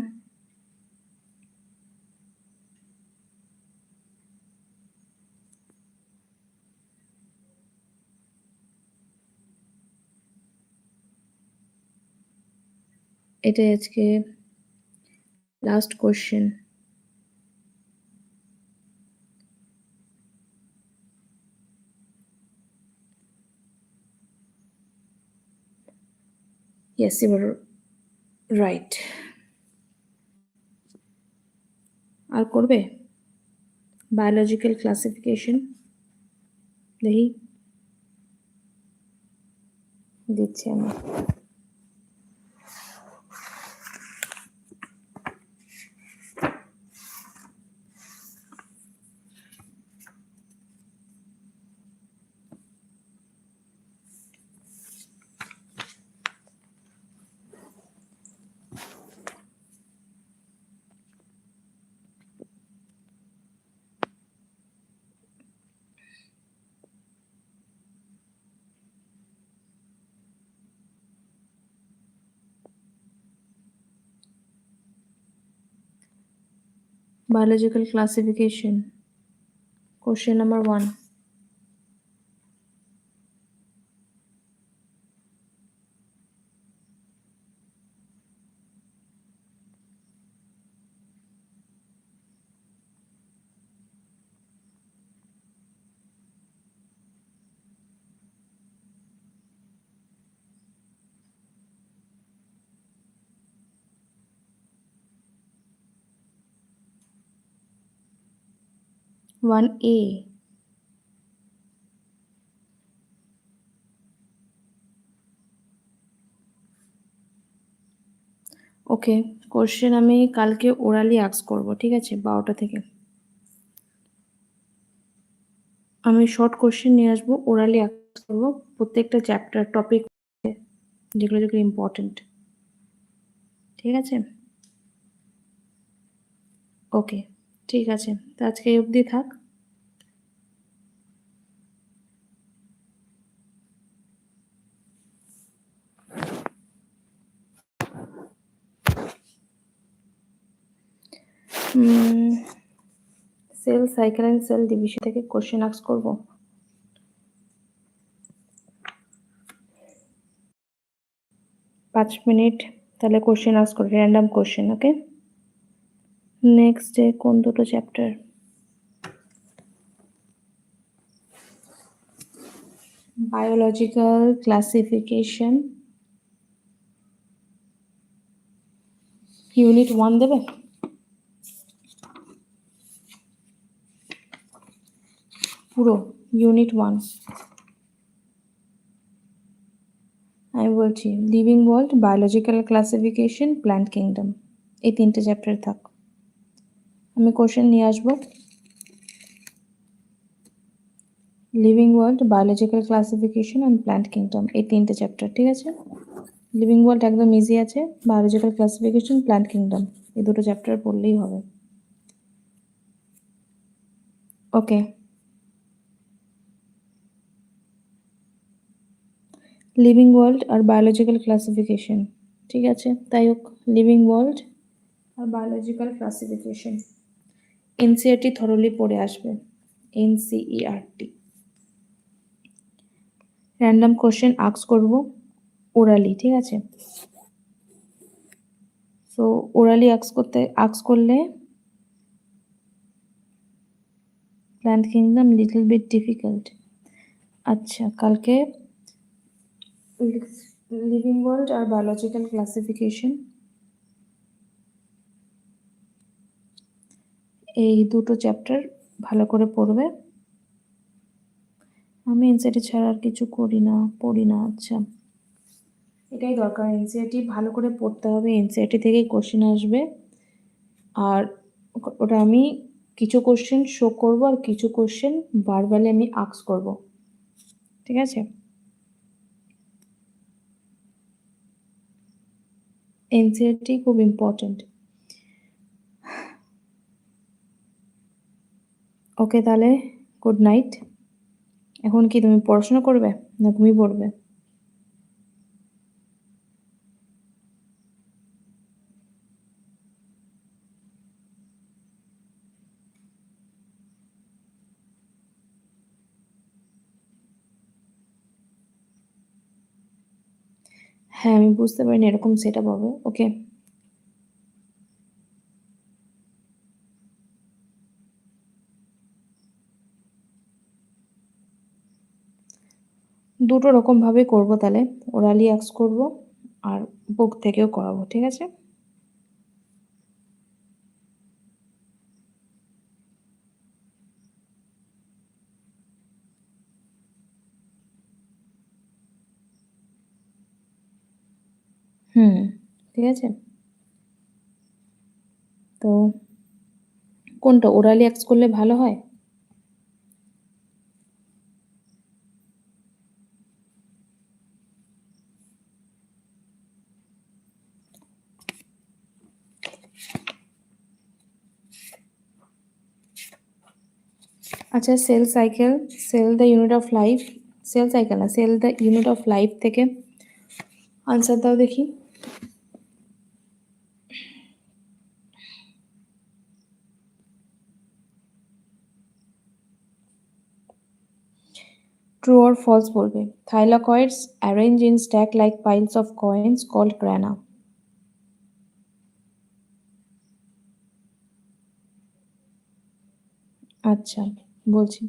এটাই আজকে last question. Yes, you were right. আর করবে বায়োলজিক্যাল ক্লাসিফিকেশন দেখি, দিচ্ছি আমি। Biological classification. Question number 1. One A. Okay, question আমি কালকে ওরালি আস্ক করব, ঠিক আছে, 12টা থেকে। আমি শর্ট কোশ্চেন নিয়ে আসবো, ওরালি আস্ক করবো প্রত্যেকটা চ্যাপ্টার টপিক যেগুলো যেগুলো ইম্পর্টেন্ট, ঠিক আছে। ওকে, ঠিক আছে, তো আজকে এই অবধি থাক। Cell cycle and cell division থেকে কোশ্চেন আস্ক করব। পাঁচ মিনিট তাহলে কোশ্চেন আস্ক করবো, র্যান্ডাম কোশ্চেন। ওকে, নেক্সট ডে কোন দুটো চ্যাপ্টার? বায়োলজিক্যাল ক্লাসিফিকেশন ইউনিট 1 দেবে? পুরো ইউনিট 1 আমি বলছি, living world, biological classification, plant kingdom, এই তিনটে চ্যাপ্টার থাক। আমি কোশ্চেন নিয়ে আসবো, living world, biological classification and plant kingdom, এই তিনটে চ্যাপ্টার, ঠিক আছে। লিভিং ওয়ার্ল্ড একদম ইজি আছে, বায়োলজিক্যাল ক্লাসিফিকেশন, প্ল্যান্ট কিংডম, এই দুটো চ্যাপ্টার পড়লেই হবে। ওকে, লিভিং ওয়ার্ল্ড আর বায়োলজিক্যাল ক্লাসিফিকেশন, ঠিক আছে, তাই হোক। লিভিং ওয়ার্ল্ড আর বায়োলজিক্যাল ক্লাসিফিকেশন এনসিইআরটি থরলি পড়ে আসবে, এনসিইআরটি। র্যান্ডাম কোশ্চেন আস্ক করব ওরালি, ঠিক আছে। সো ওরালি আস্ক করলে plant kingdom little bit difficult. আচ্ছা, কালকে লিভিং ওয়ার্ল্ড আর বায়োলজিক্যাল ক্লাসিফিকেশন এই দুটো চ্যাপ্টার ভালো করে পড়বে। আমি এনসিইআরটি ছাড়া আর কিছু পড়ি না। আচ্ছা, এটাই দরকার। এনসিইআরটি ভালো করে পড়তে হবে, এনসিইআরটি থেকেই কোশ্চেন আসবে। আর ওটা আমি কিছু কোশ্চেন শো করব আর কিছু কোশ্চেন বারবারলি আমি আস্ক করব, ঠিক আছে? এনসিইআরটি খুব ইম্পর্টেন্ট। ওকে, তাহলে গুড নাইট। এখন কি তুমি পড়াশোনা করবে না ঘুমিয়ে পড়বে? হ্যাঁ, আমি বুঝতে পারিনি এরকম সেট আপ হবে। ওকে, দুটো রকম ভাবে করব তাহলে, ওরালি আস্ক করব আর বুক থেকেও করাবো, ঠিক আছে? হুম, ঠিক আছে। তো কোনটা ওরালি আস্ক করলে ভালো হয়? আচ্ছা, cell the unit of life, cell cycle না, cell the unit of life থেকে আনসার দাও দেখি। ট্রু অর ফলস বলবে। Thylakoids arrange in stack like piles of coins called grana. আচ্ছা, বলছি।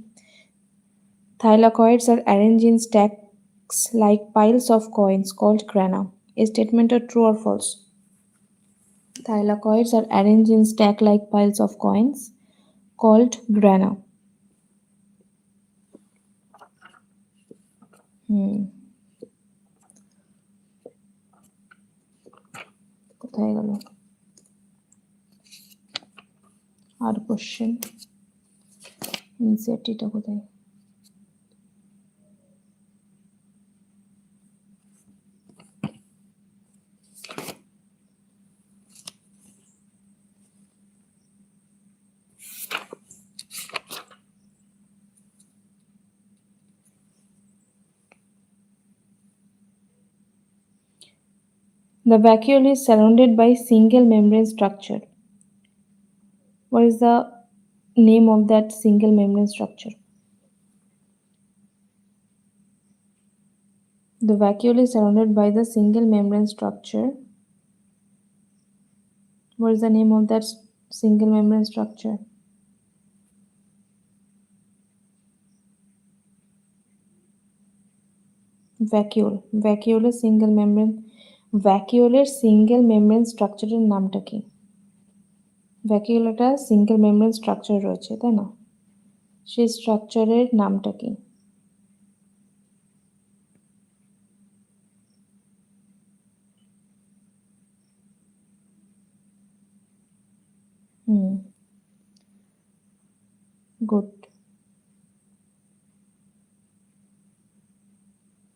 Thylakoids are arranged in stacks like piles of coins called grana. A statement are true or false? Thylakoids are arranged in stack like piles of coins called grana. হুম, কোথায় গেল আর question? এনসিইআরটিটা কোথায়? The vacuole is surrounded by single membrane structure. What is the name of that single membrane structure? The vacuole is surrounded by the single membrane structure. What is the name of that single membrane structure? ভ্যাকিউলের single membrane স্ট্রাকচারের নামটা কি? Vacuole একটা single membrane structure রয়েছে, তাই না? সেই স্ট্রাকচারের নামটা কি? হুম, গুড।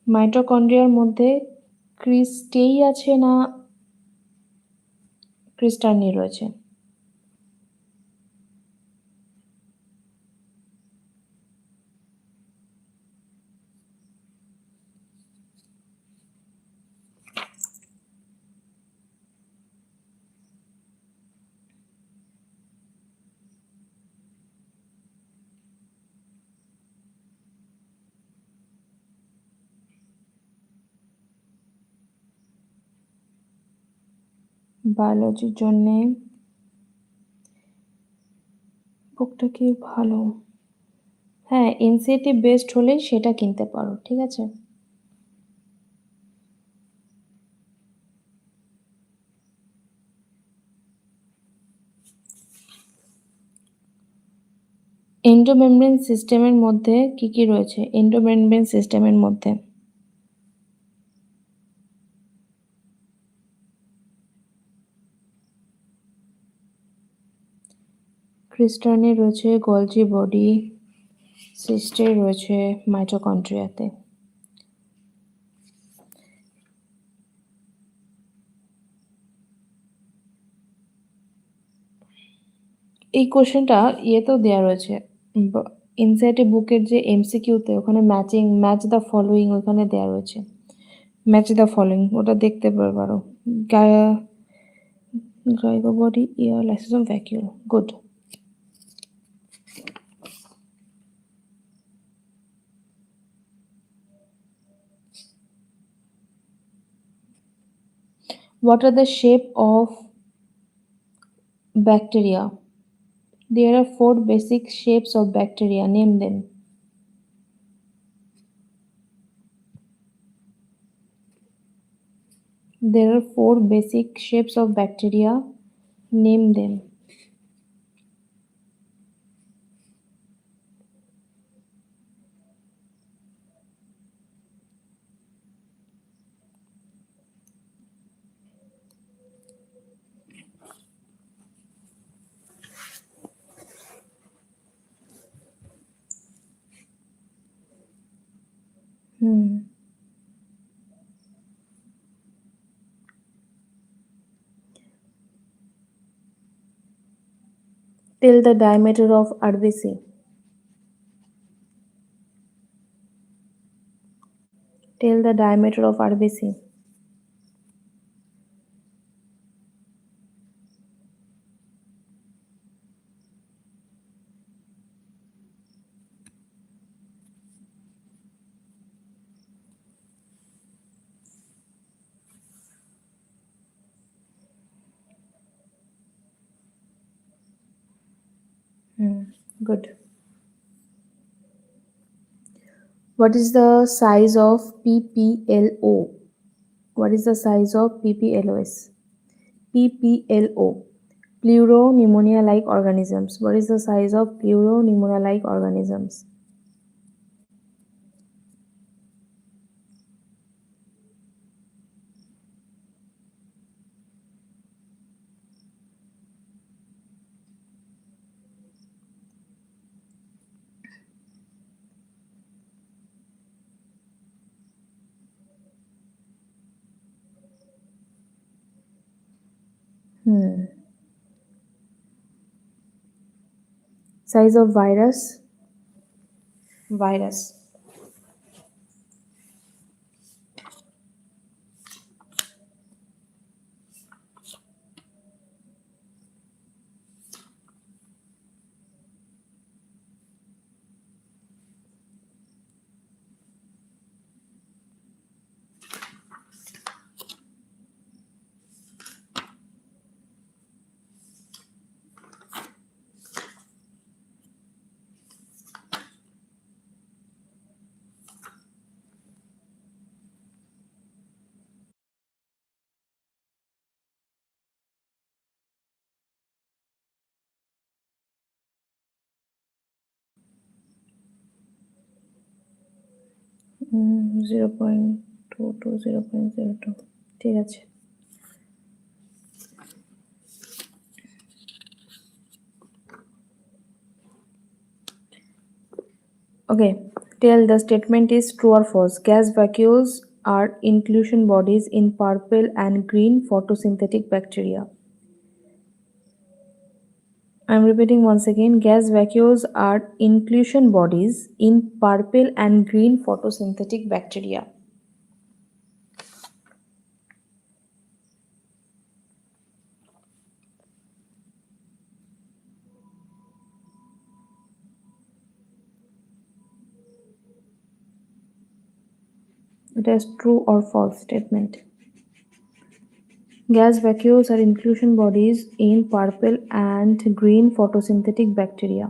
মাইটোকন্ড্রিয়ার মধ্যে ক্রিস্টেই আছে না ক্রিস্টার্নি রয়েছে? বায়োলজির জন্যে বুকটা কি ভালো? হ্যাঁ, এনসিইআরটি বেসড হলেই সেটা কিনতে পারো, ঠিক আছে? এন্ডোমেমব্রেন সিস্টেমের মধ্যে কি কি রয়েছে? এন্ডোমেমব্রেন সিস্টেমের মধ্যে ক্রিস্টানে রয়েছে গলজি বডি, সিস্টে রয়েছে মাইটোকন্ড্রিয়াতে। এই কোশ্চেনটা ইয়েতেও দেওয়া রয়েছে, ইনসাইটে বুকের যে এমসিকিউতে ওখানে ম্যাচ দ্য ফলোয়িং ওখানে দেওয়া রয়েছে। ম্যাচ দ্য ফলোয়িং ওটা দেখতে পারো। গাইগো body, ER, lysosome, vacuole. Good. What are the shape of bacteria? There are 4 basic shapes of bacteria. Name them. There are 4 basic shapes of bacteria. Name them. Tell the diameter of RBC. Tell the diameter of RBC. Good. What is the size of PPLO? What is the size of PPLOS? PPLO. Pleuropneumonia-like organisms. What is the size of pleuropneumonia-like organisms? Size of virus? Virus. Mm, 0.2 to 0.02. ঠিক আছে। Okay, tell the statement is true or false. Gas vacuoles are inclusion bodies in purple and green photosynthetic bacteria. I'm repeating once again. Gas vacuoles are inclusion bodies in purple and green photosynthetic bacteria. It is true or false statement. Gas vacuoles are inclusion bodies in purple and green photosynthetic bacteria.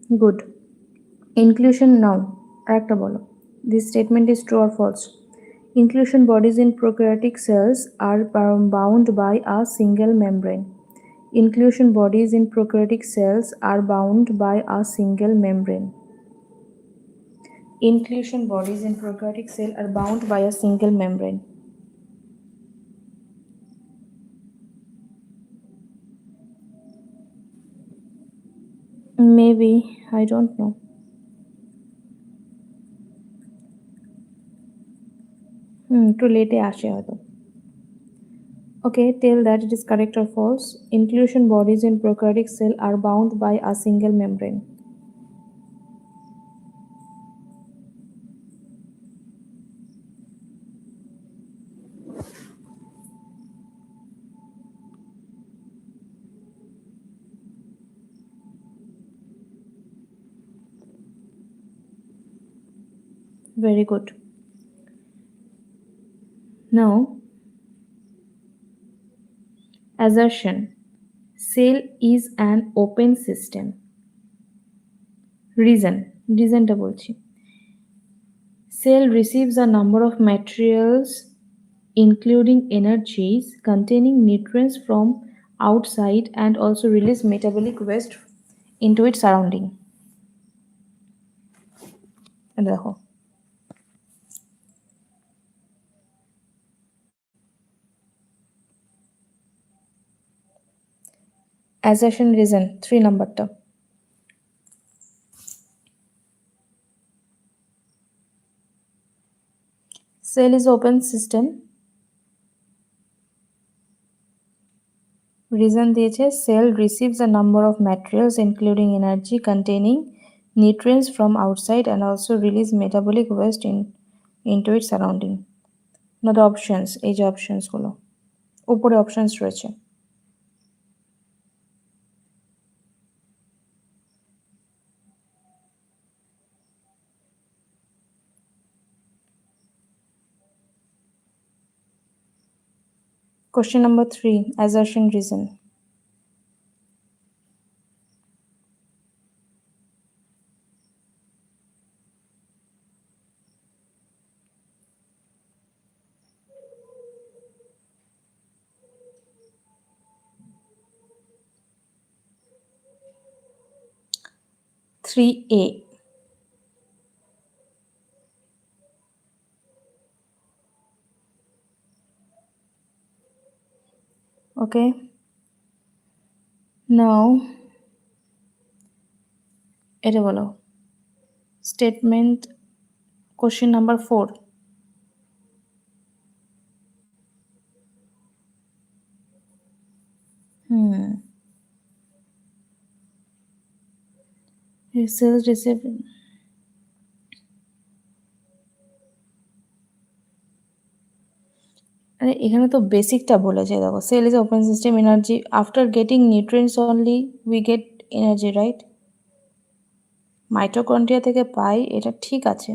Good. Inclusion now. আরেকটা বলো. This statement is true or false? Inclusion bodies in prokaryotic cells are bound by a single membrane. Inclusion bodies in prokaryotic cells are bound by a single membrane. Inclusion bodies in prokaryotic cell are bound by a single membrane. Maybe, I don't know. একটু লেটে আসে হয়তো. Okay, tell that it is correct or false. Inclusion bodies in prokaryotic cell are bound by a single membrane. Very good. Now, assertion. Cell is an open system. Reason. Reasonটা বলছি. Cell receives a number of materials including energies containing nutrients from outside and also release metabolic waste into its surrounding. দেখো. Assertion reason 3 নাম্বারটা. Cell is open system. Reason দিয়েছে cell receives a number of materials including energy containing nutrients from outside and also release metabolic waste into its surrounding. Now the options, এই যে options গুলো উপরে options রয়েছে. Question number 3, assertion reason. Three A. Okay. Now, এটা বলো. Statement question number 4. Cells receive. আরে এখানে তো বেসিকটা বলেছে দেখো. Cell is open system energy. After getting nutrients only we get energy, right? Mitochondria থেকে পাই, এটা ঠিক আছে.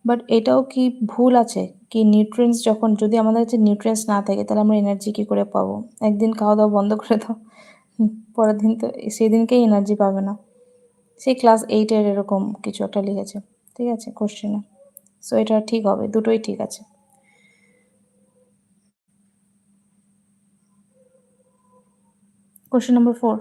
বাট এটাও কি ভুল আছে কি? নিউট্রিয়েন্টস যখন, যদি আমাদের কাছে নিউট্রিয়েন্টস না থাকে তাহলে আমরা এনার্জি কি করে পাবো? একদিন খাওয়া দাওয়া বন্ধ করে দাও, পরের দিন তো সেই দিনকেই এনার্জি পাবে না. সেই ক্লাস 8-এর এরকম কিছু একটা লিখেছে. ঠিক আছে কোশ্চেনে. সো এটা ঠিক হবে, দুটোই ঠিক আছে. Question number 4.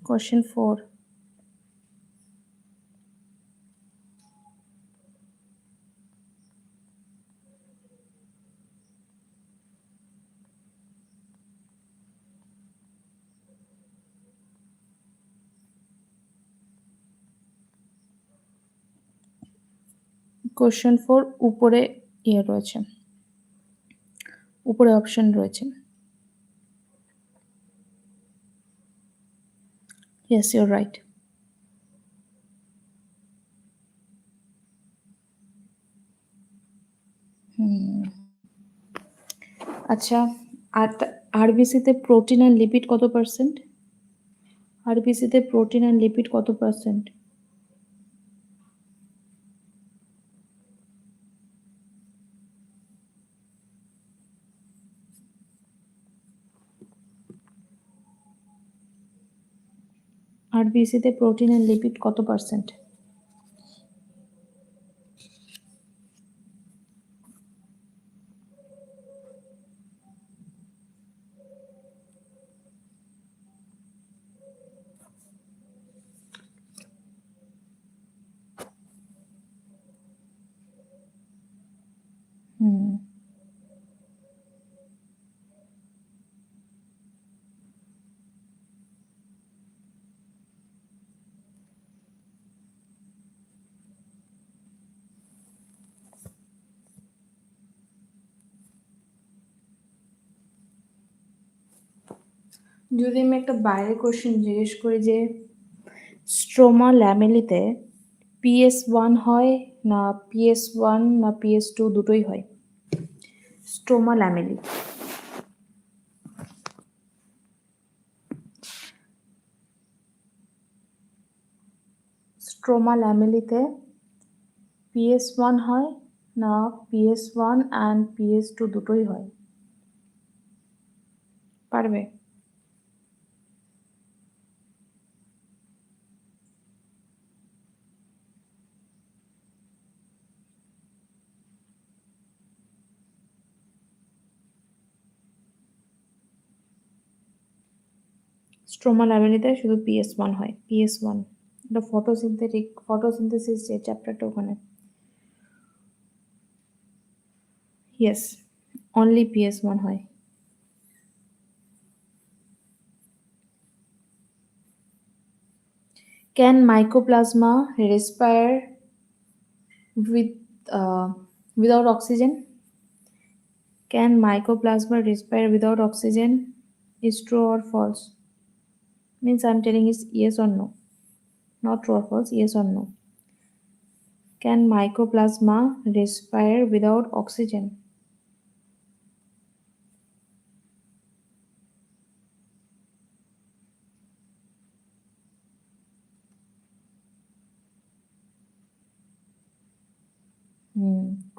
Question 4. কোশ্চেন 4 উপরে ইয়ে রয়েছে, উপরে অপশন রয়েছে. Yes, you're right. আচ্ছা, আর আরবিসিতে প্রোটিন আর লিপিড কত পার্সেন্ট? আরবিসিতে প্রোটিন অ্যান্ড লিপিড কত পার্সেন্ট? আরবিসিতে প্রোটিন অ্যান্ড লিপিড কত পার্সেন্ট? হুম, যদি আমি একটা বাইরের কোশ্চেন জিজ্ঞেস করি যে স্ট্রোমা ল্যামেলিতে PS1 হয় না PS1 না PS2 দুটোই হয়? Stroma lamellae. স্ট্রোমা ল্যামেলিতে PS1 হয় না PS1 অ্যান্ড PS2 দুটোই হয়? পারবে? স্ট্রোমা ল্যামেলিতে শুধু PS1 হয়, PS1। এটা ফটোসিনথেসিস যে চ্যাপ্টারটা ওখানে। ইয়েস, অনলি PS1 হয়। Can mycoplasma respire with without oxygen? Can mycoplasma respire without oxygen? Is true or false? Means I'm telling is yes or no. Not true or false, yes or no. Can mycoplasma respire without oxygen?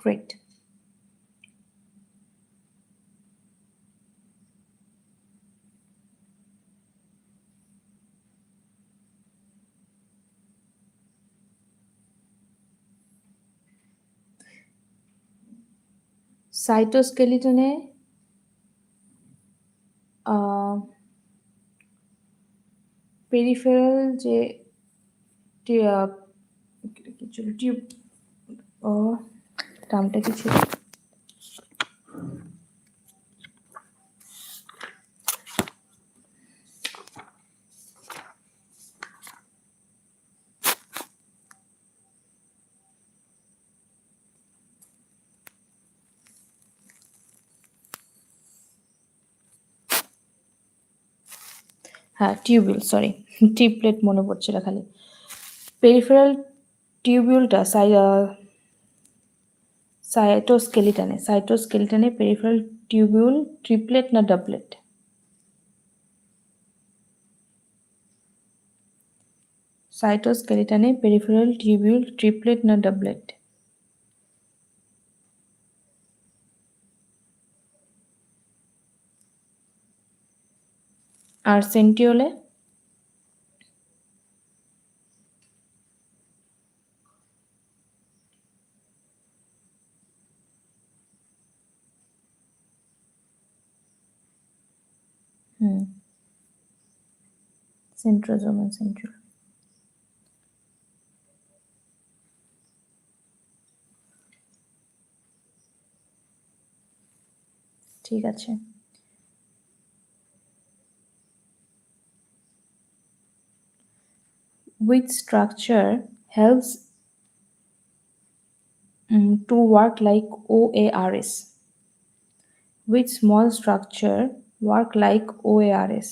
Great. সাইটোস্কেলিটনে peripheral যে tube নামটা কি ছিল? হ্যাঁ, tubule, sorry, টিপলেট মনে পড়ছিল খালি। Peripheral টিউবিউলটা সাইটোস্কেলিটনে peripheral tubule triplet না ডাবলেট? সাইটোস্কেলিটনে পেরিফেরাল টিউবিউল ট্রিপলেট না ডাবলেট? আর সেন্টিওলে? সেন্ট্রোজোম আর সেন্ট্রিওল। ঠিক আছে। Which structure helps to work like OARS? Which small structure work like OARS?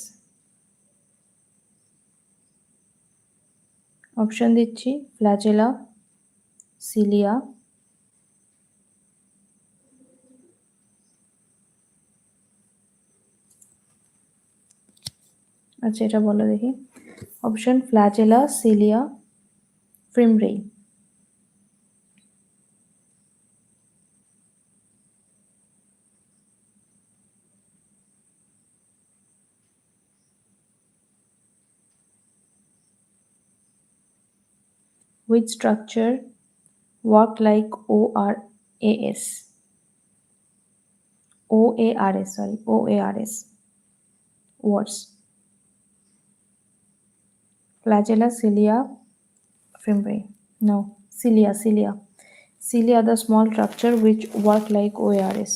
Option দিচ্ছি: ফ্ল্যাজেলা, সিলিয়া, আচ্ছা এটা বলো দেখি। Option flagella, cilia, fimbriae. Which structure work like ORAS? OARS. Words. Flagella, cilia, fimbriae. No, cilia. Cilia are the small structure which work like OARS.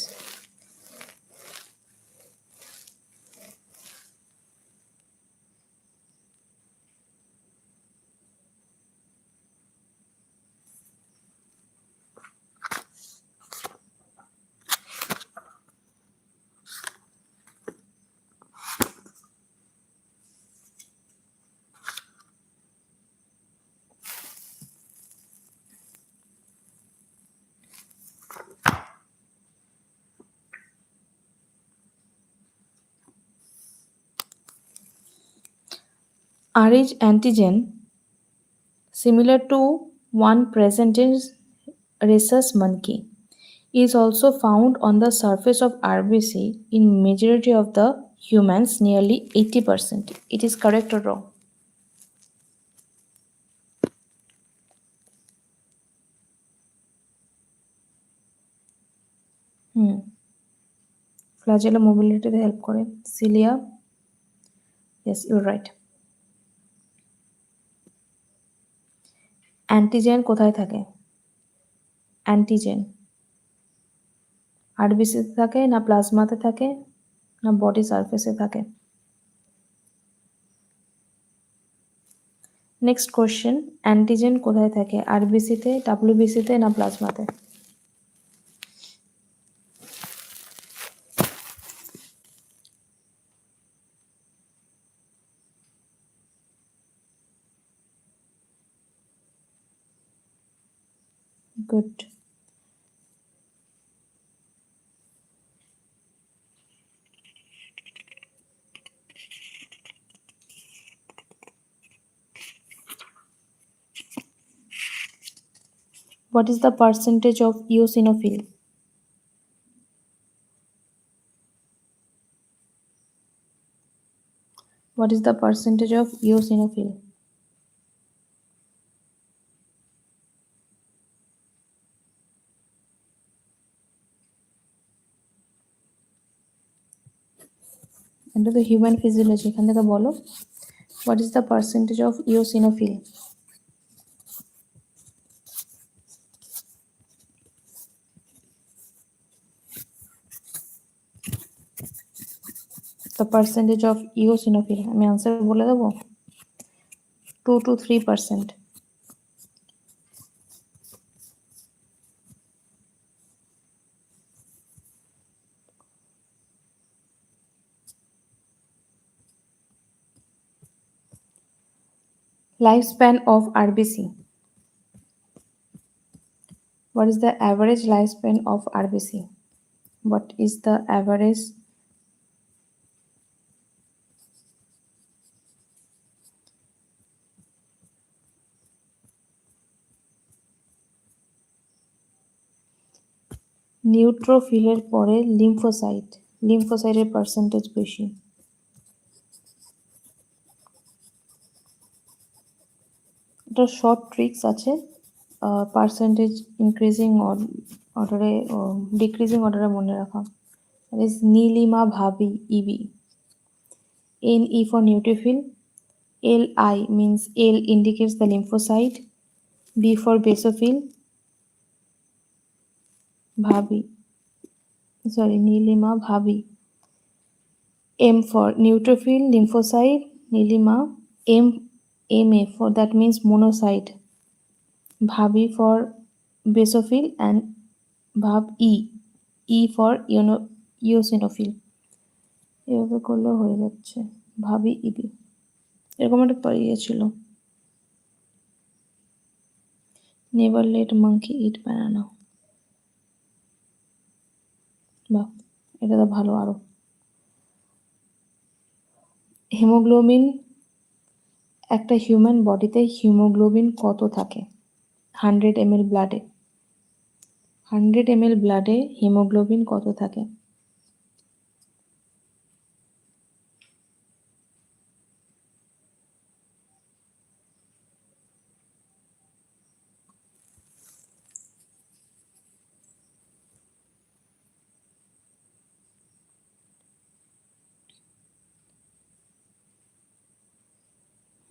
Rh antigen, similar to one present in rhesus monkey, is also found on the surface of RBC in majority of the humans, nearly 80%. It is correct or wrong? Flagella mobility help করে cilia. Yes, you're right. Antigen কোথায় থাকে? Antigen আরবিসিতে থাকে না প্লাজমাতে থাকে না body সারফেসে থাকে? Next question, antigen কোথায় থাকে? আরবিসিতে, ডাব্লিউবিসিতে না প্লাজমাতে? Good. What is the percentage of eosinophil? What is the percentage of eosinophil? এটা তো হিউম্যান ফিজিওলজি, এখান থেকে বলো what is the percentage of eosinophil? The percentage of eosinophil আমি আনসার বলে দেবো, 2 to 3%. Lifespan of RBC. What is the average lifespan of RBC? What is the average নিউট্রোফিলের পরে লিম্ফোসাইটের percentage বেশি? এটা শর্ট ট্রিক্স আছে, পার্সেন্টেজ ইনক্রিজিং অর্ডারে decreasing অর্ডারে মনে রাখা। দ্যাট ইজ নীলিমা ভাবি ইবি। NE for neutrophil, LI means L indicates the lymphocyte, B for basophil, Nilima ভাবি, M for neutrophil lymphocyte, Nilima, MA for that means monocyte, bhabi for basophil, and bhab E for eosinophil. এভাবে করলে হয়ে যাচ্ছে ভাবি ইবি, এরকম একটা পাইয়েছিল। Never late monkey ইট banana. বাহ, এটা তো ভালো। আরো হিমোগ্লোবিন একটা হিউম্যান বডিতে হিমোগ্লোবিন কত থাকে? 100 ml ব্লাডে 100 ml ব্লাডে হিমোগ্লোবিন কত থাকে?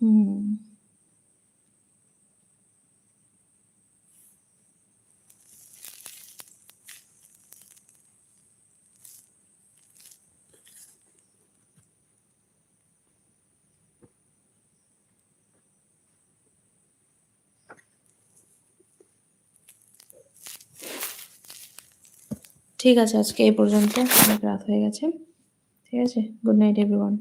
হুম, ঠিক আছে, আজকে এই পর্যন্ত। অনেক রাত হয়ে গেছে। ঠিক আছে, গুড নাইট এভরিওয়ান।